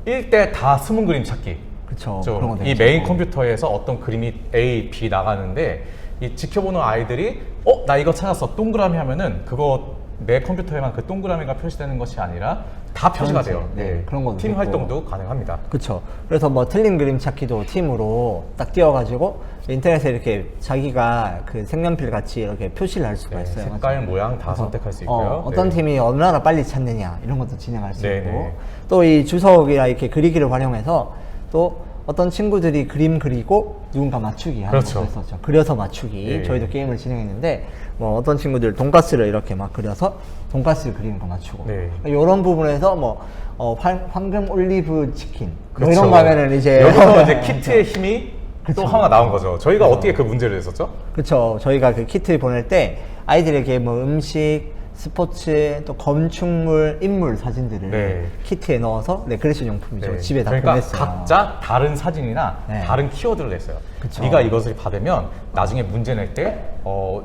1대 다 숨은 그림 찾기. 그쵸. 좀 그런 거 이 되겠죠. 메인 컴퓨터에서 어떤 그림이 A, B 나가는데 이 지켜보는 아이들이 나 이거 찾았어 동그라미 하면은 그거 내 컴퓨터에만 그 동그라미가 표시되는 것이 아니라 다 표시가 전체, 돼요. 네, 그런 것도 팀 있고. 활동도 가능합니다. 그쵸. 그래서 뭐 틀린 그림 찾기도 팀으로 딱 띄워가지고 인터넷에 이렇게 자기가 그 색연필 같이 이렇게 표시를 할 수가 네, 있어요. 색깔, 맞죠? 모양 다 그래서, 선택할 수 있고요. 어떤 네. 팀이 얼마나 빨리 찾느냐 이런 것도 진행할 수 네, 있고 네. 또 이 주석이나 이렇게 그리기를 활용해서 또 어떤 친구들이 그림 그리고 누군가 맞추기 하는 그렇죠. 것도 했었죠. 그려서 맞추기. 예. 저희도 게임을 진행했는데 뭐 어떤 친구들 돈가스를 이렇게 막 그려서 돈가스를 그리는 거 맞추고 네. 이런 부분에서 뭐 황금 올리브 치킨 뭐 그렇죠. 이런 거 하면은 이제 여기서 이제 키트의 힘이 그쵸. 또 하나 나온 거죠. 저희가 어떻게 그 문제를 냈었죠? 그렇죠. 저희가 그 키트 보낼 때 아이들에게 뭐 음식, 스포츠, 또 건축물, 인물 사진들을 네. 키트에 넣어서 레크레이션 용품이죠. 네. 집에 다 그러니까 보냈어요. 각자 다른 사진이나 네. 다른 키워드를 냈어요. 그쵸. 네가 이것을 받으면 나중에 문제 낼 때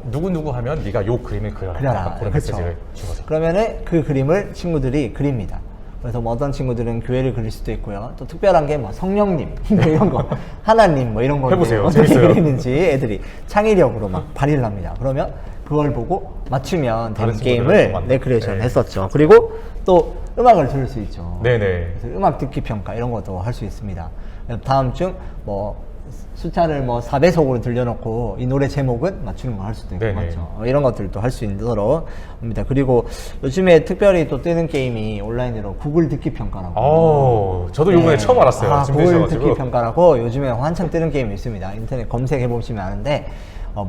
누구 하면 네가 요 그림을 그려라. 그려라. 약간 그런 그쵸. 메시지를 준 거죠. 그러면은 그 그림을 친구들이 그립니다. 그래서 뭐 어떤 친구들은 교회를 그릴 수도 있고요. 또 특별한 게 뭐 성령님 뭐 이런 거, 하나님 뭐 이런 거 해보세요. 어떻게 재밌어요. 그리는지 애들이 창의력으로 막 발휘를 합니다. 그러면 그걸 보고 맞추면 되는 다른 친구들은 또 게임을 맞는- 레크레이션 네. 했었죠. 그리고 또 음악을 들을 수 있죠. 네네. 그래서 음악 듣기 평가 이런 것도 할 수 있습니다. 다음 중 뭐 숫자를 뭐 4배속으로 들려놓고 이 노래 제목은 맞추는 거 할 수도 있고 네네. 맞죠. 이런 것들도 할 수 있도록 합니다. 그리고 요즘에 특별히 또 뜨는 게임이 온라인으로 구글 듣기 평가라고. 저도 이번에 처음 알았어요. 구글 준비해셔가지고. 듣기 평가라고 요즘에 한참 뜨는 게임이 있습니다. 인터넷 검색해 보시면 아는데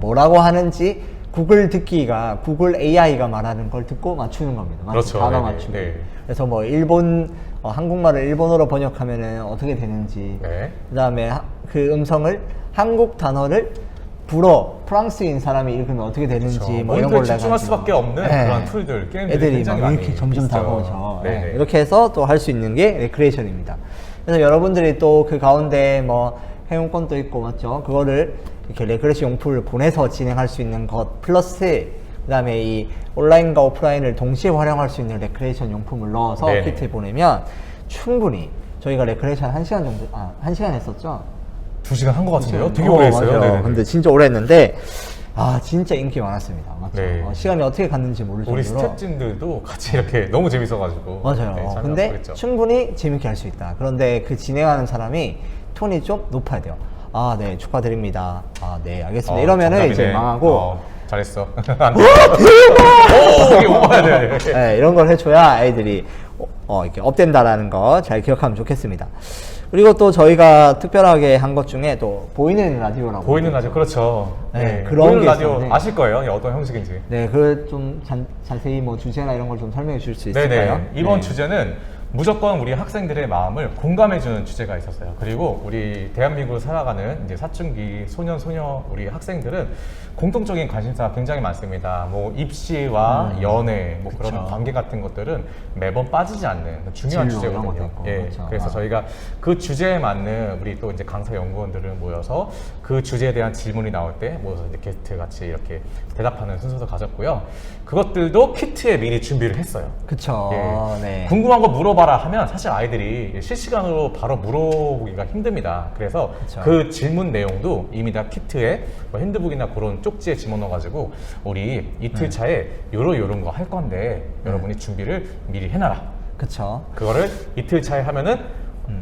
뭐라고 하는지 구글 듣기가 구글 AI가 말하는 걸 듣고 맞추는 겁니다. 맞죠? 그렇죠. 단어 네네. 맞추기. 네. 그래서 뭐 한국말을 일본어로 번역하면은 어떻게 되는지, 네. 그다음에 그 음성을 한국 단어를 불어 프랑스인 사람이 읽으면 어떻게 되는지 그렇죠. 뭐 이런 모니터에 걸 집중할 내가지고. 수밖에 없는 네. 그런 툴들, 게임들이 애들이 굉장히 막 많이 이렇게 점점 있어요. 다가오죠. 네. 네네. 이렇게 해서 또 할 수 있는 게 레크레이션입니다. 그래서 여러분들이 또 그 가운데 뭐 회원권도 있고 맞죠? 그거를 이렇게 레크레이션 용품을 보내서 진행할 수 있는 것 플러스 그다음에 이 온라인과 오프라인을 동시에 활용할 수 있는 레크레이션 용품을 넣어서 네네. 키트에 보내면 충분히 저희가 레크레이션 1시간 정도 1시간 했었죠? 2시간 한 것 같은데요? 되게 오래 했어요. 맞아요. 네네네. 근데 진짜 오래 했는데 진짜 인기 많았습니다. 맞죠? 네. 시간이 어떻게 갔는지 모를 우리 정도로 스태프진들도 같이 이렇게 너무 재밌어가지고. 맞아요. 네, 참여하고 근데 그랬죠. 충분히 재밌게 할 수 있다. 그런데 그 진행하는 사람이 톤이 좀 높아야 돼요. 네, 축하드립니다. 네, 알겠습니다. 이러면은 정답이네. 이제 망하고 잘했어. 안 돼. 오, 이게 오버야 돼. 네, 이런 걸 해줘야 아이들이 이렇게 업된다라는 거 잘 기억하면 좋겠습니다. 그리고 또 저희가 특별하게 한 것 중에 또 보이는 라디오라고. 보이는 라디오, 그렇죠. 네, 네, 그런 보이는 게 라디오 있었는데. 아실 거예요. 어떤 형식인지. 네, 그 좀 자세히 뭐 주제나 이런 걸 좀 설명해 주실 수 있을까요? 네네. 이번 네. 주제는 무조건 우리 학생들의 마음을 공감해주는 주제가 있었어요. 그리고 우리 대한민국을 살아가는 이제 사춘기 소년, 소녀 우리 학생들은 공통적인 관심사가 굉장히 많습니다. 뭐 입시와 연애, 뭐 그쵸. 그런 관계 같은 것들은 매번 빠지지 않는 중요한 진로 이런 것도 주제거든요. 있고, 예. 그쵸. 그래서 저희가 그 주제에 맞는 우리 또 이제 강사 연구원들을 모여서 그 주제에 대한 질문이 나올 때 모여서 이제 게스트 같이 이렇게 대답하는 순서도 가졌고요. 그것들도 키트에 미리 준비를 했어요. 그쵸. 예. 네. 궁금한 거 물어봐라 하면 사실 아이들이 실시간으로 바로 물어보기가 힘듭니다. 그래서 그쵸. 그 질문 내용도 이미 다 키트에 뭐 핸드북이나 그런 쪽지에 집어넣어가지고 우리 이틀 차에 요런 거 할 건데 여러분이 준비를 미리 해놔라. 그쵸. 그거를 이틀 차에 하면은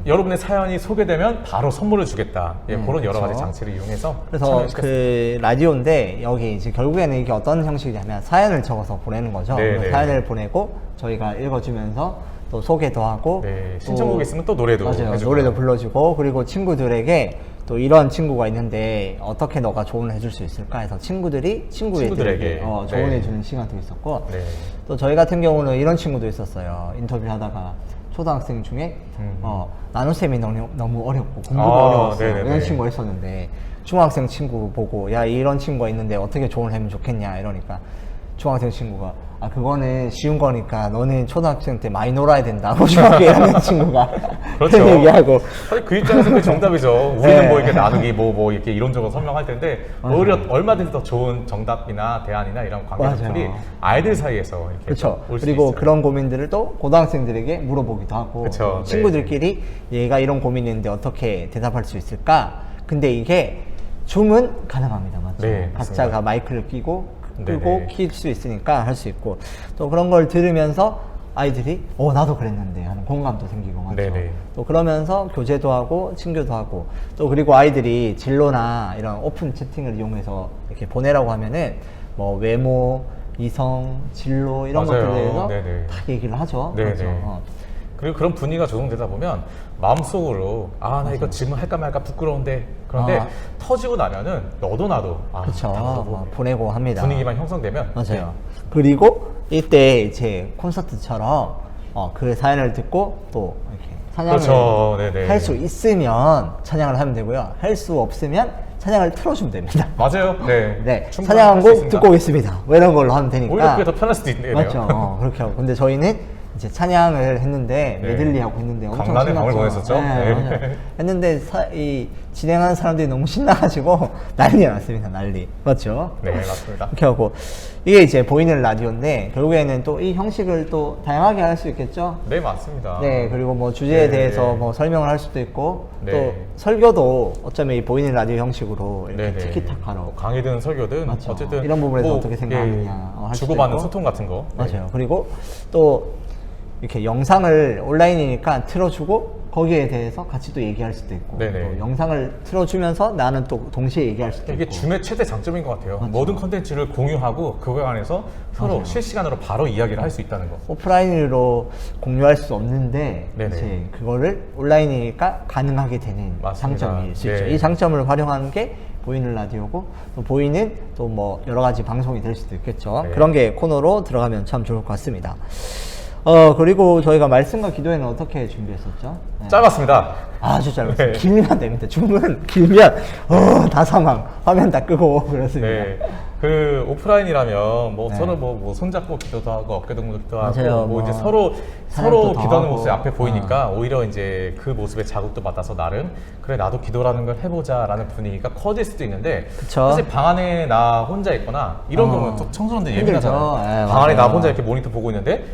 여러분의 사연이 소개되면 바로 선물을 주겠다. 예, 그런 여러 가지 그쵸. 장치를 이용해서 그래서 참여시켰습니다. 그 라디오인데 여기 이제 결국에는 이게 어떤 형식이냐면 사연을 적어서 보내는 거죠. 네, 그래서 네. 사연을 보내고 저희가 읽어주면서 또 소개도 하고 네, 또 신청곡 있으면 또 노래도 맞아요. 해주고. 노래도 불러주고 그리고 친구들에게 또 이런 친구가 있는데 어떻게 너가 조언을 해줄 수 있을까 해서 친구들에게 친구들에게. 조언해주는 네. 시간도 있었고 네. 또 저희 같은 경우는 이런 친구도 있었어요. 인터뷰 하다가 초등학생 중에 나눗셈이 너무 어렵고 공부도 어려웠어요. 네네네. 이런 친구가 있었는데 중학생 친구 보고 야 이런 친구가 있는데 어떻게 조언을 하면 좋겠냐 이러니까 중학생 친구가 그거는 쉬운 거니까 너는 초등학생 때 많이 놀아야 된다고 중학교 1학년 친구가 그렇죠. 그런 얘기하고 사실 그 입장에서 그게 정답이죠. 우리는 네. 뭐 이렇게 나누기 뭐 이렇게 이론적으로 설명할 텐데 오히려 얼마든지 더 좋은 정답이나 대안이나 이런 관계 맞아요. 툴이 아이들 사이에서 이렇게 그렇죠. 올수 그리고 있어요. 그런 고민들을 또 고등학생들에게 물어보기도 하고 그쵸, 또 네. 친구들끼리 얘가 이런 고민이 있는데 어떻게 대답할 수 있을까? 근데 이게 줌은 가능합니다, 맞죠? 네, 각자가 맞습니다. 마이크를 끼고 네네. 끄고 킬 수 있으니까 할 수 있고 또 그런 걸 들으면서 아이들이 나도 그랬는데 하는 공감도 생기고 맞죠? 네네. 또 그러면서 교제도 하고 친교도 하고 또 그리고 아이들이 진로나 이런 오픈 채팅을 이용해서 이렇게 보내라고 하면은 뭐 외모, 이성, 진로 이런 맞아요. 것들에 대해서 네네. 다 얘기를 하죠. 네네. 그렇죠. 그리고 그런 분위기가 조성되다 보면 마음속으로 나 이거 질문할까 말까 부끄러운데 그런데 아. 터지고 나면은 너도 나도 그렇죠. 다 물어보고 보내고 합니다. 분위기만 형성되면 맞아요. 그리고 이때 이제 콘서트처럼 그 사연을 듣고 또 이렇게 찬양을 그렇죠. 네네. 할 수 있으면 찬양을 하면 되고요. 할 수 없으면 찬양을 틀어주면 됩니다. 맞아요. 네. 네, 충분히 찬양 한 할수 곡 있습니다. 듣고 오겠습니다. 뭐 이런 걸로 하면 되니까. 오히려 그게 더 편할 수도 있네요. 맞죠. 그렇게 하고. 근데 저희는 이제 찬양을 했는데 네. 메들리 하고 했는데 엄청 강단에 신났죠. 방을 보냈었죠. 네. 맞아요. 했는데 이 진행하는 사람들이 너무 신나가지고 난리 났습니다. 난리. 맞죠? 네, 맞습니다. 이렇게 하고 이게 이제 보이는 라디오인데 결국에는 또 이 형식을 또 다양하게 할 수 있겠죠. 네, 맞습니다. 네, 그리고 뭐 주제에 네. 대해서 뭐 설명을 할 수도 있고 네. 또 설교도 어쩌면 이 보이는 라디오 형식으로 이렇게 네네. 티키타카로 뭐 강의든 설교든 맞죠. 어쨌든 이런 부분에서 뭐, 어떻게 생각하느냐 할 수도 주고받는 있고. 소통 같은 거. 네. 맞아요. 그리고 또 이렇게 영상을 온라인이니까 틀어주고 거기에 대해서 같이 또 얘기할 수도 있고 네네. 또 영상을 틀어주면서 나는 또 동시에 얘기할 수도 이게 있고 줌의 최대 장점인 것 같아요. 맞죠. 모든 컨텐츠를 공유하고 그거에 관해서 서로 맞아요. 실시간으로 바로 이야기를 할 수 있다는 거. 오프라인으로 공유할 수 없는데 네네. 이제 그거를 온라인이니까 가능하게 되는 맞습니다. 장점일 수 있죠. 네. 이 장점을 활용하는 게 보이는 라디오고 또 보이는 또 뭐 여러 가지 방송이 될 수도 있겠죠. 네. 그런 게 코너로 들어가면 참 좋을 것 같습니다. 그리고 저희가 말씀과 기도회는 어떻게 준비했었죠? 네. 짧았습니다. 아주 짧았어요. 네. 길면 됩니다. 줌은 길면 다 사망, 화면 다 끄고 그렇습니다. 네. 그 오프라인이라면 뭐 네. 서로 뭐 손잡고 기도도 하고 어깨 동무도 기도하고 맞아요. 뭐 이제 사랑도 서로 더 기도하는 하고. 모습이 앞에 보이니까 오히려 이제 그 모습에 자극도 받아서 나름 그래 나도 기도라는 걸 해보자라는 분위기가 커질 수도 있는데 그쵸. 사실 방 안에 나 혼자 있거나 이런 경우는 또 청소년들 힘들죠. 예민하잖아요. 네, 방 안에 나 맞아요. 혼자 이렇게 모니터 보고 있는데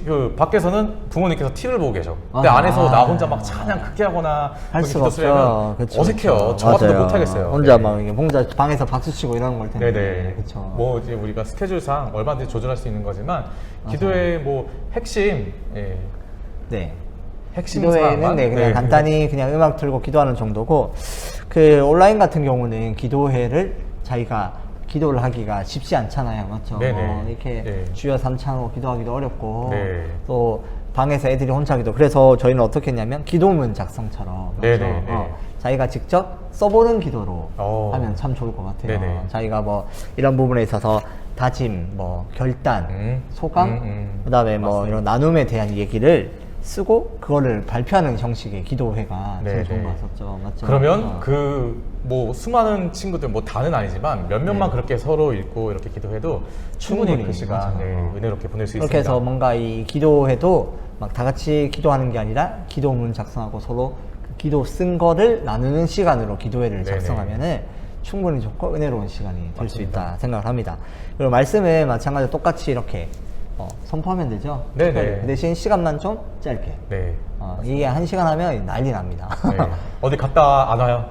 그 밖에서는 부모님께서 TV를 보고 계셔. 근데 아, 안에서 나 혼자 네. 막 찬양 크게 하거나 할 그 수가 기도 수련은 없죠. 그쵸, 어색해요. 그쵸. 저 같아도 맞아요. 못하겠어요. 혼자 네. 막 이게 혼자 방에서 박수 치고 이러는 걸 텐데. 네네. 그쵸. 뭐 이제 우리가 스케줄상 얼마든지 조절할 수 있는 거지만 기도의 뭐 핵심, 예, 네. 핵심 기도회는 사항만 네, 그냥 네. 간단히 그냥 음악 틀고 기도하는 정도고 그 온라인 같은 경우는 기도회를 자기가 기도를 하기가 쉽지 않잖아요. 맞죠? 네네. 이렇게 네. 주여 삼창으로 기도하기도 어렵고 네. 또 방에서 애들이 혼자 기도 그래서 저희는 어떻게 했냐면 기도문 작성처럼 맞죠? 네네, 네. 자기가 직접 써보는 기도로 하면 참 좋을 것 같아요. 네네. 자기가 뭐 이런 부분에 있어서 다짐, 뭐 결단, 소감, 그다음에 뭐 맞습니다. 이런 나눔에 대한 얘기를 쓰고 그거를 발표하는 형식의 기도회가 제일 네, 좋은 네. 것 같았죠. 맞죠? 그러면 그 뭐 수많은 친구들 뭐 다는 아니지만 몇 명만 그렇게 서로 읽고 이렇게 기도해도 충분히 충분히, 그 시간 맞아요. 네, 은혜롭게 보낼 수 그렇게 있습니다. 해서 뭔가 이 기도회도 막 다 같이 기도하는 게 아니라 기도문 작성하고 서로 그 기도 쓴 거를 나누는 시간으로 기도회를 네네. 작성하면은 충분히 좋고 은혜로운 시간이 될 수 맞습니다. 있다 생각을 합니다. 그리고 말씀은 마찬가지로 똑같이 이렇게 선포하면 되죠. 네네. 특별히. 그 대신 시간만 좀 짧게. 네. 이게 1시간 하면 난리 납니다. 네. 어디 갔다 안 와요?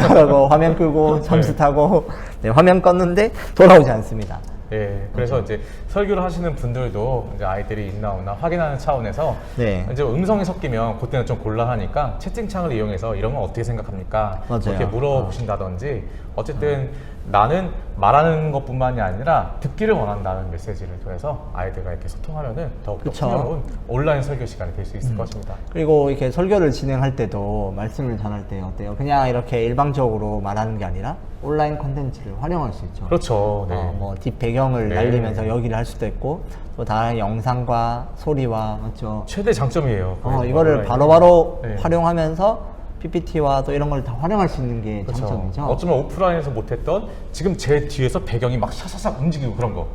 그러고 화면 끄고 잠수 타고 네, 화면 껐는데 돌아오지 않습니다. 예, 그래서 이제 설교를 하시는 분들도 이제 아이들이 있나 없나 확인하는 차원에서 네. 이제 음성이 섞이면 그때는 좀 곤란하니까 채팅창을 이용해서 이런 건 어떻게 생각합니까? 맞아요. 그렇게 물어보신다든지 어쨌든 나는 말하는 것뿐만이 아니라 듣기를 원한다는 메시지를 통해서 아이들과 이렇게 소통하면은 더욱더 그쵸. 풍요로운 온라인 설교 시간이 될 수 있을 것입니다. 그리고 이렇게 설교를 진행할 때도 말씀을 전할 때 어때요? 그냥 이렇게 일방적으로 말하는 게 아니라 온라인 콘텐츠를 활용할 수 있죠. 그렇죠. 네. 뭐 뒷 배경을 네. 날리면서 여기를 할 수도 있고 또 다른 영상과 소리와 맞죠? 최대 장점이에요. 이거를 온라인은. 바로바로 네. 활용하면서 PPT와 또 이런 걸 다 활용할 수 있는 게 그렇죠. 장점이죠. 어쩌면 오프라인에서 못했던 지금 제 뒤에서 배경이 막 샤샤샥 움직이고 그런 거.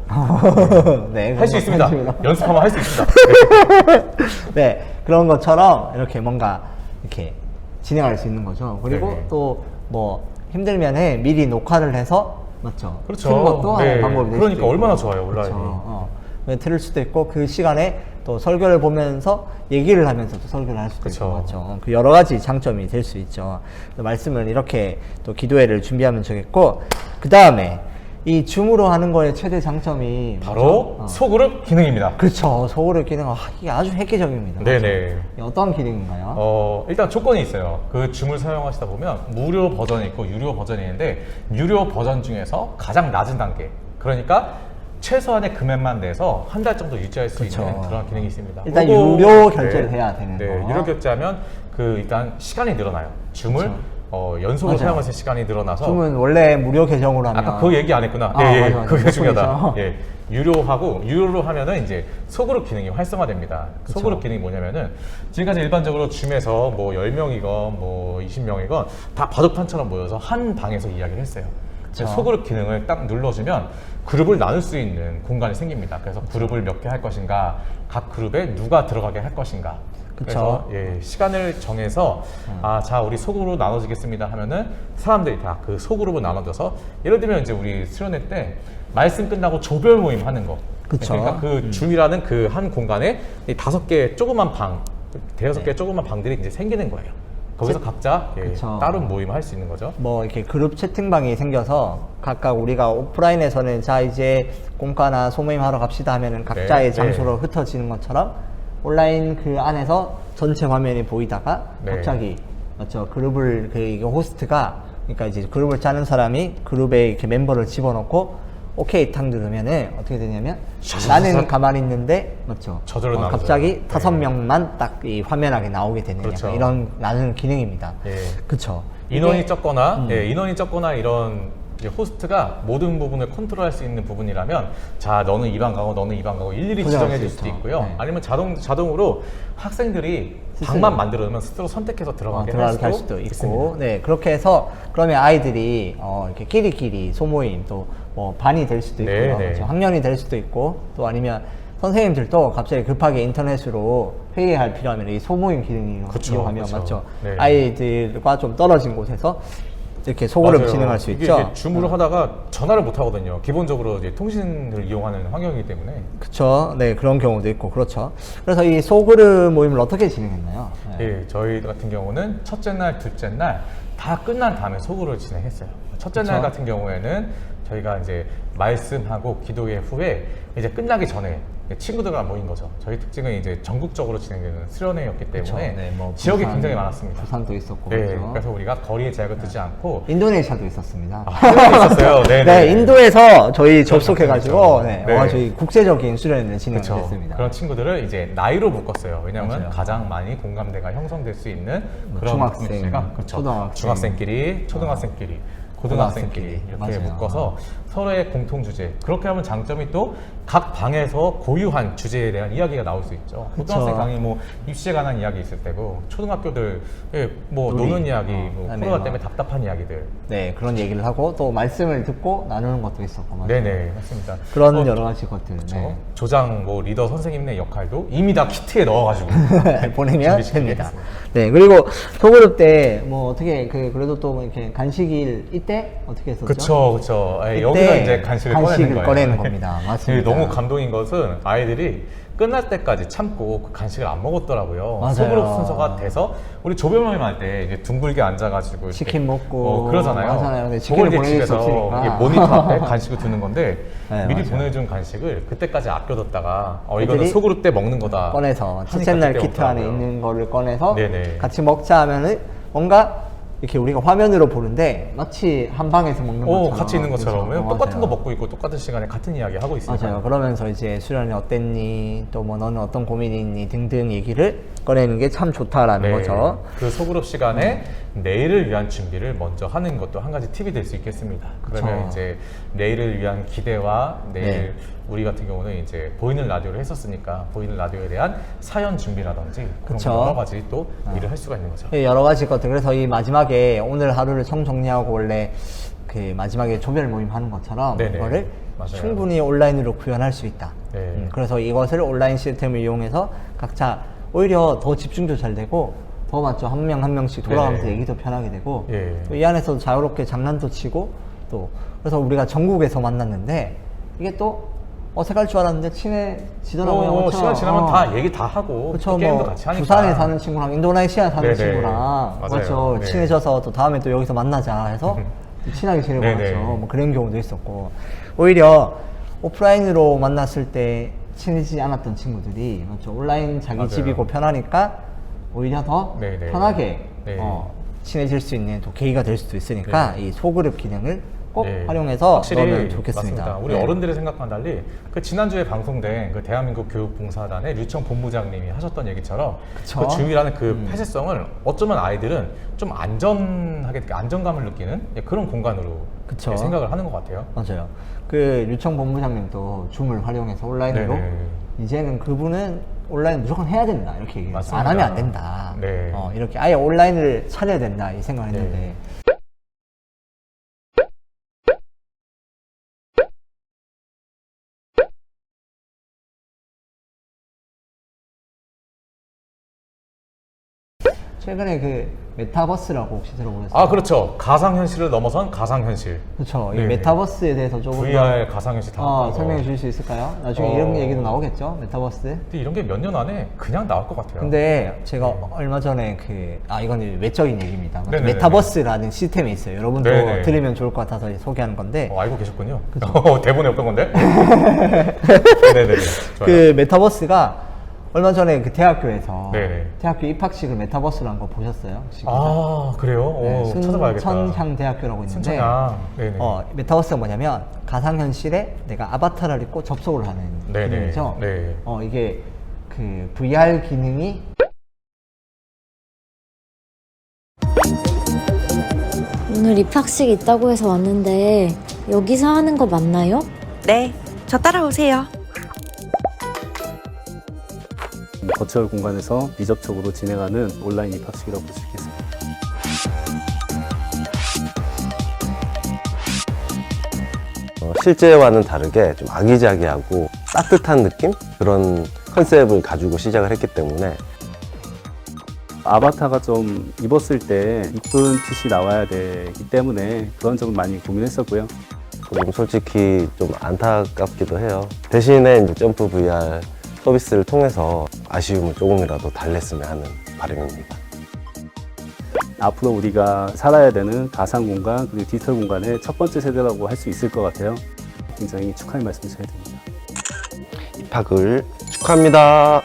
네, 할 수 그런 있습니다. 것처럼. 연습하면 할 수 있습니다. 네, 그런 것처럼 이렇게 뭔가 이렇게 진행할 수 있는 거죠. 그리고 네네. 또 뭐 힘들면은 미리 녹화를 해서 맞죠. 그렇죠. 트는 것도 네. 하나의 방법이 될 그러니까 수도 있고. 얼마나 좋아요, 온라인이. 그렇죠. 틀을 수도 있고 그 시간에 또 설교를 보면서 얘기를 하면서 또 설교를 할 수도 그쵸. 있고 맞죠. 그 여러 가지 장점이 될 수 있죠. 말씀을 이렇게 또 기도회를 준비하면 좋겠고 그 다음에 이 줌으로 하는 거의 최대 장점이 바로 뭐죠? 소그룹 기능입니다. 그렇죠. 소그룹 기능 이게 아주 획기적입니다. 네네. 어떤 기능인가요? 일단 조건이 있어요. 그 줌을 사용하시다 보면 무료 버전이 있고 유료 버전이 있는데 유료 버전 중에서 가장 낮은 단계. 그러니까 최소한의 금액만 내서 한 달 정도 유지할 수 그쵸. 있는 그런 기능이 있습니다. 일단 그리고- 유료 결제를 해야 되는 네, 거. 유료 결제하면 그 일단 시간이 늘어나요. 줌을 연속으로 맞아요. 사용할 수 있는 시간이 늘어나서 줌은 원래 무료 계정으로 하면 아까 그 얘기 안 했구나. 아, 예, 예. 맞아, 맞아. 그게 중요하다. 그렇죠. 예. 유료로 하면은 이제 소그룹 기능이 활성화됩니다. 소그룹 기능이 뭐냐면은 지금까지 일반적으로 줌에서 뭐 10명이건 뭐 20명이건 다 바둑판처럼 모여서 한 방에서 이야기를 했어요. 그쵸. 소그룹 기능을 딱 눌러주면 그룹을 나눌 수 있는 공간이 생깁니다. 그래서 그룹을 몇 개 할 것인가, 각 그룹에 누가 들어가게 할 것인가. 그래서 예, 시간을 정해서 자 우리 소그룹으로 나눠지겠습니다 하면은 사람들이 다 그 소그룹으로 나눠져서 예를 들면 이제 우리 수련회 때 말씀 끝나고 조별 모임 하는 거. 그쵸. 그러니까 그 줌이라는 그 한 공간에 이 5개 조그만 방, 대여섯 개 조그만 방들이 이제 생기는 거예요. 거기서 각자 예, 다른 모임을 할 수 있는 거죠. 뭐 이렇게 그룹 채팅방이 생겨서 각각 우리가 오프라인에서는 자 이제 공과나 소모임 하러 갑시다 하면은 각자의 장소로 흩어지는 것처럼 온라인 그 안에서 전체 화면이 보이다가 갑자기 맞죠 그룹을 그 이게 호스트가 그러니까 이제 그룹을 짜는 사람이 그룹에 이렇게 멤버를 집어넣고 오케이 탁 누르면은 어떻게 되냐면 나는 가만히 있는데 맞죠 저절로 갑자기 5명만 딱 이 화면하게 나오게 되는 그렇죠. 이런 나누는 기능입니다. 예. 그쵸. 인원이 적거나 인원이 적거나 이런 이제 호스트가 모든 부분을 컨트롤할 수 있는 부분이라면 자 너는 이 방 가고 너는 이 방 가고 일일이 지정해 줄 수도 있고요. 네. 아니면 자동으로 학생들이 방만 만들어 놓으면 스스로 선택해서 들어가게 할 수도 있고 있습니다. 네, 그렇게 해서 그러면 아이들이 이렇게 끼리끼리 소모임 또 뭐 반이 될 수도 있고요. 그렇죠? 학년이 될 수도 있고 또 아니면 선생님들도 갑자기 급하게 인터넷으로 회의할 필요하면 이 소모임 기능이 이용하면 맞죠? 네. 아이들과 좀 떨어진 곳에서 이렇게 소그룹 진행할 수 있죠. 이게 줌으로 하다가 전화를 못 하거든요. 기본적으로 이제 통신을 이용하는 환경이기 때문에. 그렇죠. 네, 그런 경우도 있고 그렇죠. 그래서 이 소그룹 모임을 어떻게 진행했나요? 네. 예, 저희 같은 경우는 첫째 날, 둘째 날 다 끝난 다음에 소그룹을 진행했어요. 첫째 날 같은 경우에는 저희가 이제 말씀하고 기도회 후에 이제 끝나기 전에 친구들과 모인 거죠. 저희 특징은 이제 전국적으로 진행되는 수련회였기 때문에 네, 뭐 지역이 굉장히 많았습니다. 부산도 있었고 네, 그렇죠. 그래서 우리가 거리에 제약을 두지 않고 인도네시아도 있었습니다. 있었어요. 네, 인도에서 저희 접속해가지고 저희 국제적인 수련회를 진행했습니다. 그런 친구들을 이제 나이로 묶었어요. 왜냐하면 가장 많이 공감대가 형성될 수 있는 그런 중학생, 그렇죠. 중학생끼리, 초등학생끼리. 고등학생끼리 이렇게 묶어서 서로의 공통 주제 그렇게 하면 장점이 또 각 방에서 고유한 주제에 대한 이야기가 나올 수 있죠. 고등학생 강의 뭐 입시에 관한 이야기 있을 때고 초등학교들 뭐 노는 이야기 뭐 코로나 때문에 답답한 이야기들 네 그런 얘기를 하고 또 말씀을 듣고 나누는 것도 있었고 맞아요. 네네 맞습니다. 그런 여러 가지 것들 그렇죠. 조장 뭐 리더 선생님의 역할도 이미 다 키트에 넣어가지고 보내면 됩니다. 네 그리고 소그룹 때 뭐 어떻게 그래도 또 이렇게 간식일 이때 어떻게 했었죠? 그렇죠. 여기서 이제 간식을 꺼내는 겁니다. 맞습니다. 너무 감동인 것은 아이들이 끝날 때까지 참고 그 간식을 안 먹었더라고요. 맞아요. 소그룹 순서가 돼서 우리 조별 모임 할 때 이제 둥글게 앉아가지고 치킨 먹고 그러잖아요. 맞아요. 근데 치킨을 보내줄 수 없으니까 모니터 앞에 간식을 두는 건데 네, 미리 맞아요. 보내준 간식을 그때까지 아껴뒀다가 이거는 소그룹 때 먹는 거다. 꺼내서 첫째 날 키트 먹더라고요. 안에 있는 거를 꺼내서 네네. 같이 먹자 하면은 뭔가 이렇게 우리가 화면으로 보는데 마치 한 방에서 먹는 것처럼 같이 있는 것처럼 그렇죠? 똑같은 맞아요. 거 먹고 있고 똑같은 시간에 같은 이야기 하고 있으니까 맞아요. 그러면서 이제 수련이 어땠니 또 뭐 너는 어떤 고민이 있니 등등 얘기를 꺼내는 게 참 좋다라는 거죠. 그 소그룹 시간에 내일을 위한 준비를 먼저 하는 것도 한 가지 팁이 될 수 있겠습니다. 그러면 이제 내일을 위한 기대와 내일 우리 같은 경우는 이제 보이는 라디오를 했었으니까 보이는 라디오에 대한 사연 준비라든지 그런 여러 가지 또 일을 할 수가 있는 거죠. 여러 가지 것들. 그래서 이 마지막에 오늘 하루를 총정리하고 원래 그 마지막에 조별 모임 하는 것처럼 이거를 충분히 온라인으로 구현할 수 있다. 그래서 이것을 온라인 시스템을 이용해서 각자 오히려 더 집중도 잘 되고 더 맞죠. 한 명 한 명씩 돌아가면서 얘기도 편하게 되고 또 이 안에서 자유롭게 장난도 치고 또 그래서 우리가 전국에서 만났는데 이게 또 어색할 줄 알았는데 친해지더라고요. 시간 지나면 다 얘기 다 하고 그쵸, 게임도 같이 하니까 부산에 사는 친구랑 인도네시아 사는 친구랑 맞아요. 친해져서 또 다음에 또 여기서 만나자 해서 친하게 지내고 뭐 그런 경우도 있었고 오히려 오프라인으로 만났을 때 친해지지 않았던 친구들이 맞죠? 온라인 자기 집이고 편하니까 오히려 더 편하게 친해질 수 있는 또 계기가 될 수도 있으니까 이 소그룹 기능을 꼭 활용해서 넣으면 좋겠습니다. 맞습니다. 우리 어른들의 생각과는 달리 그 지난주에 방송된 그 대한민국 교육봉사단의 류청 본부장님이 하셨던 얘기처럼 그 줌이라는 그 폐쇄성을 어쩌면 아이들은 좀 안정감을 느끼는 그런 공간으로 생각을 하는 것 같아요. 맞아요. 그 류청 본부장님도 줌을 활용해서 온라인으로 이제는 그분은 온라인 무조건 해야 된다 이렇게 얘기했어요. 안 하면 안 된다. 이렇게 아예 온라인을 차려야 된다 이 생각을 했는데 최근에 그 메타버스라고 혹시 들어보셨어요? 아, 그렇죠. 가상현실을 넘어선 가상현실. 그렇죠. 이 네네. 메타버스에 대해서 조금 VR 가상현실 다. 설명해 주실 수 있을까요? 나중에 이런 얘기도 나오겠죠, 메타버스. 근데 이런 게 몇 년 안에 그냥 나올 것 같아요. 근데 제가 얼마 전에 이건 외적인 얘기입니다. 네네네네. 메타버스라는 시스템이 있어요. 여러분도 네네. 들으면 좋을 것 같아서 소개하는 건데 알고 계셨군요. 대본에 없던 건데. 네네네. 좋아요. 그 메타버스가 얼마 전에 그 대학교에서 네네. 대학교 입학식을 메타버스로 한 거 보셨어요? 혹시 아, 그래요? 네, 찾아봐야겠다. 순천향대학교라고 있는데 순천향. 네네. 메타버스가 뭐냐면 가상현실에 내가 아바타를 입고 접속을 하는 네네. 기능이죠. 네. 이게 그 VR 기능이 오늘 입학식 있다고 해서 왔는데 여기서 하는 거 맞나요? 네, 저 따라오세요. 버추얼 공간에서 미접촉으로 진행하는 온라인 입학식이라고 볼 수 있겠습니다. 실제와는 다르게 좀 아기자기하고 따뜻한 느낌? 그런 컨셉을 가지고 시작을 했기 때문에 아바타가 좀 입었을 때 이쁜 핏이 나와야 되기 때문에 그런 점을 많이 고민했었고요. 좀 솔직히 좀 안타깝기도 해요. 대신에 이제 점프 VR 서비스를 통해서 아쉬움을 조금이라도 달랬으면 하는 바람입니다. 앞으로 우리가 살아야 되는 가상 공간 그리고 디지털 공간의 첫 번째 세대라고 할 수 있을 것 같아요. 굉장히 축하의 말씀 드려야 됩니다. 입학을 축하합니다.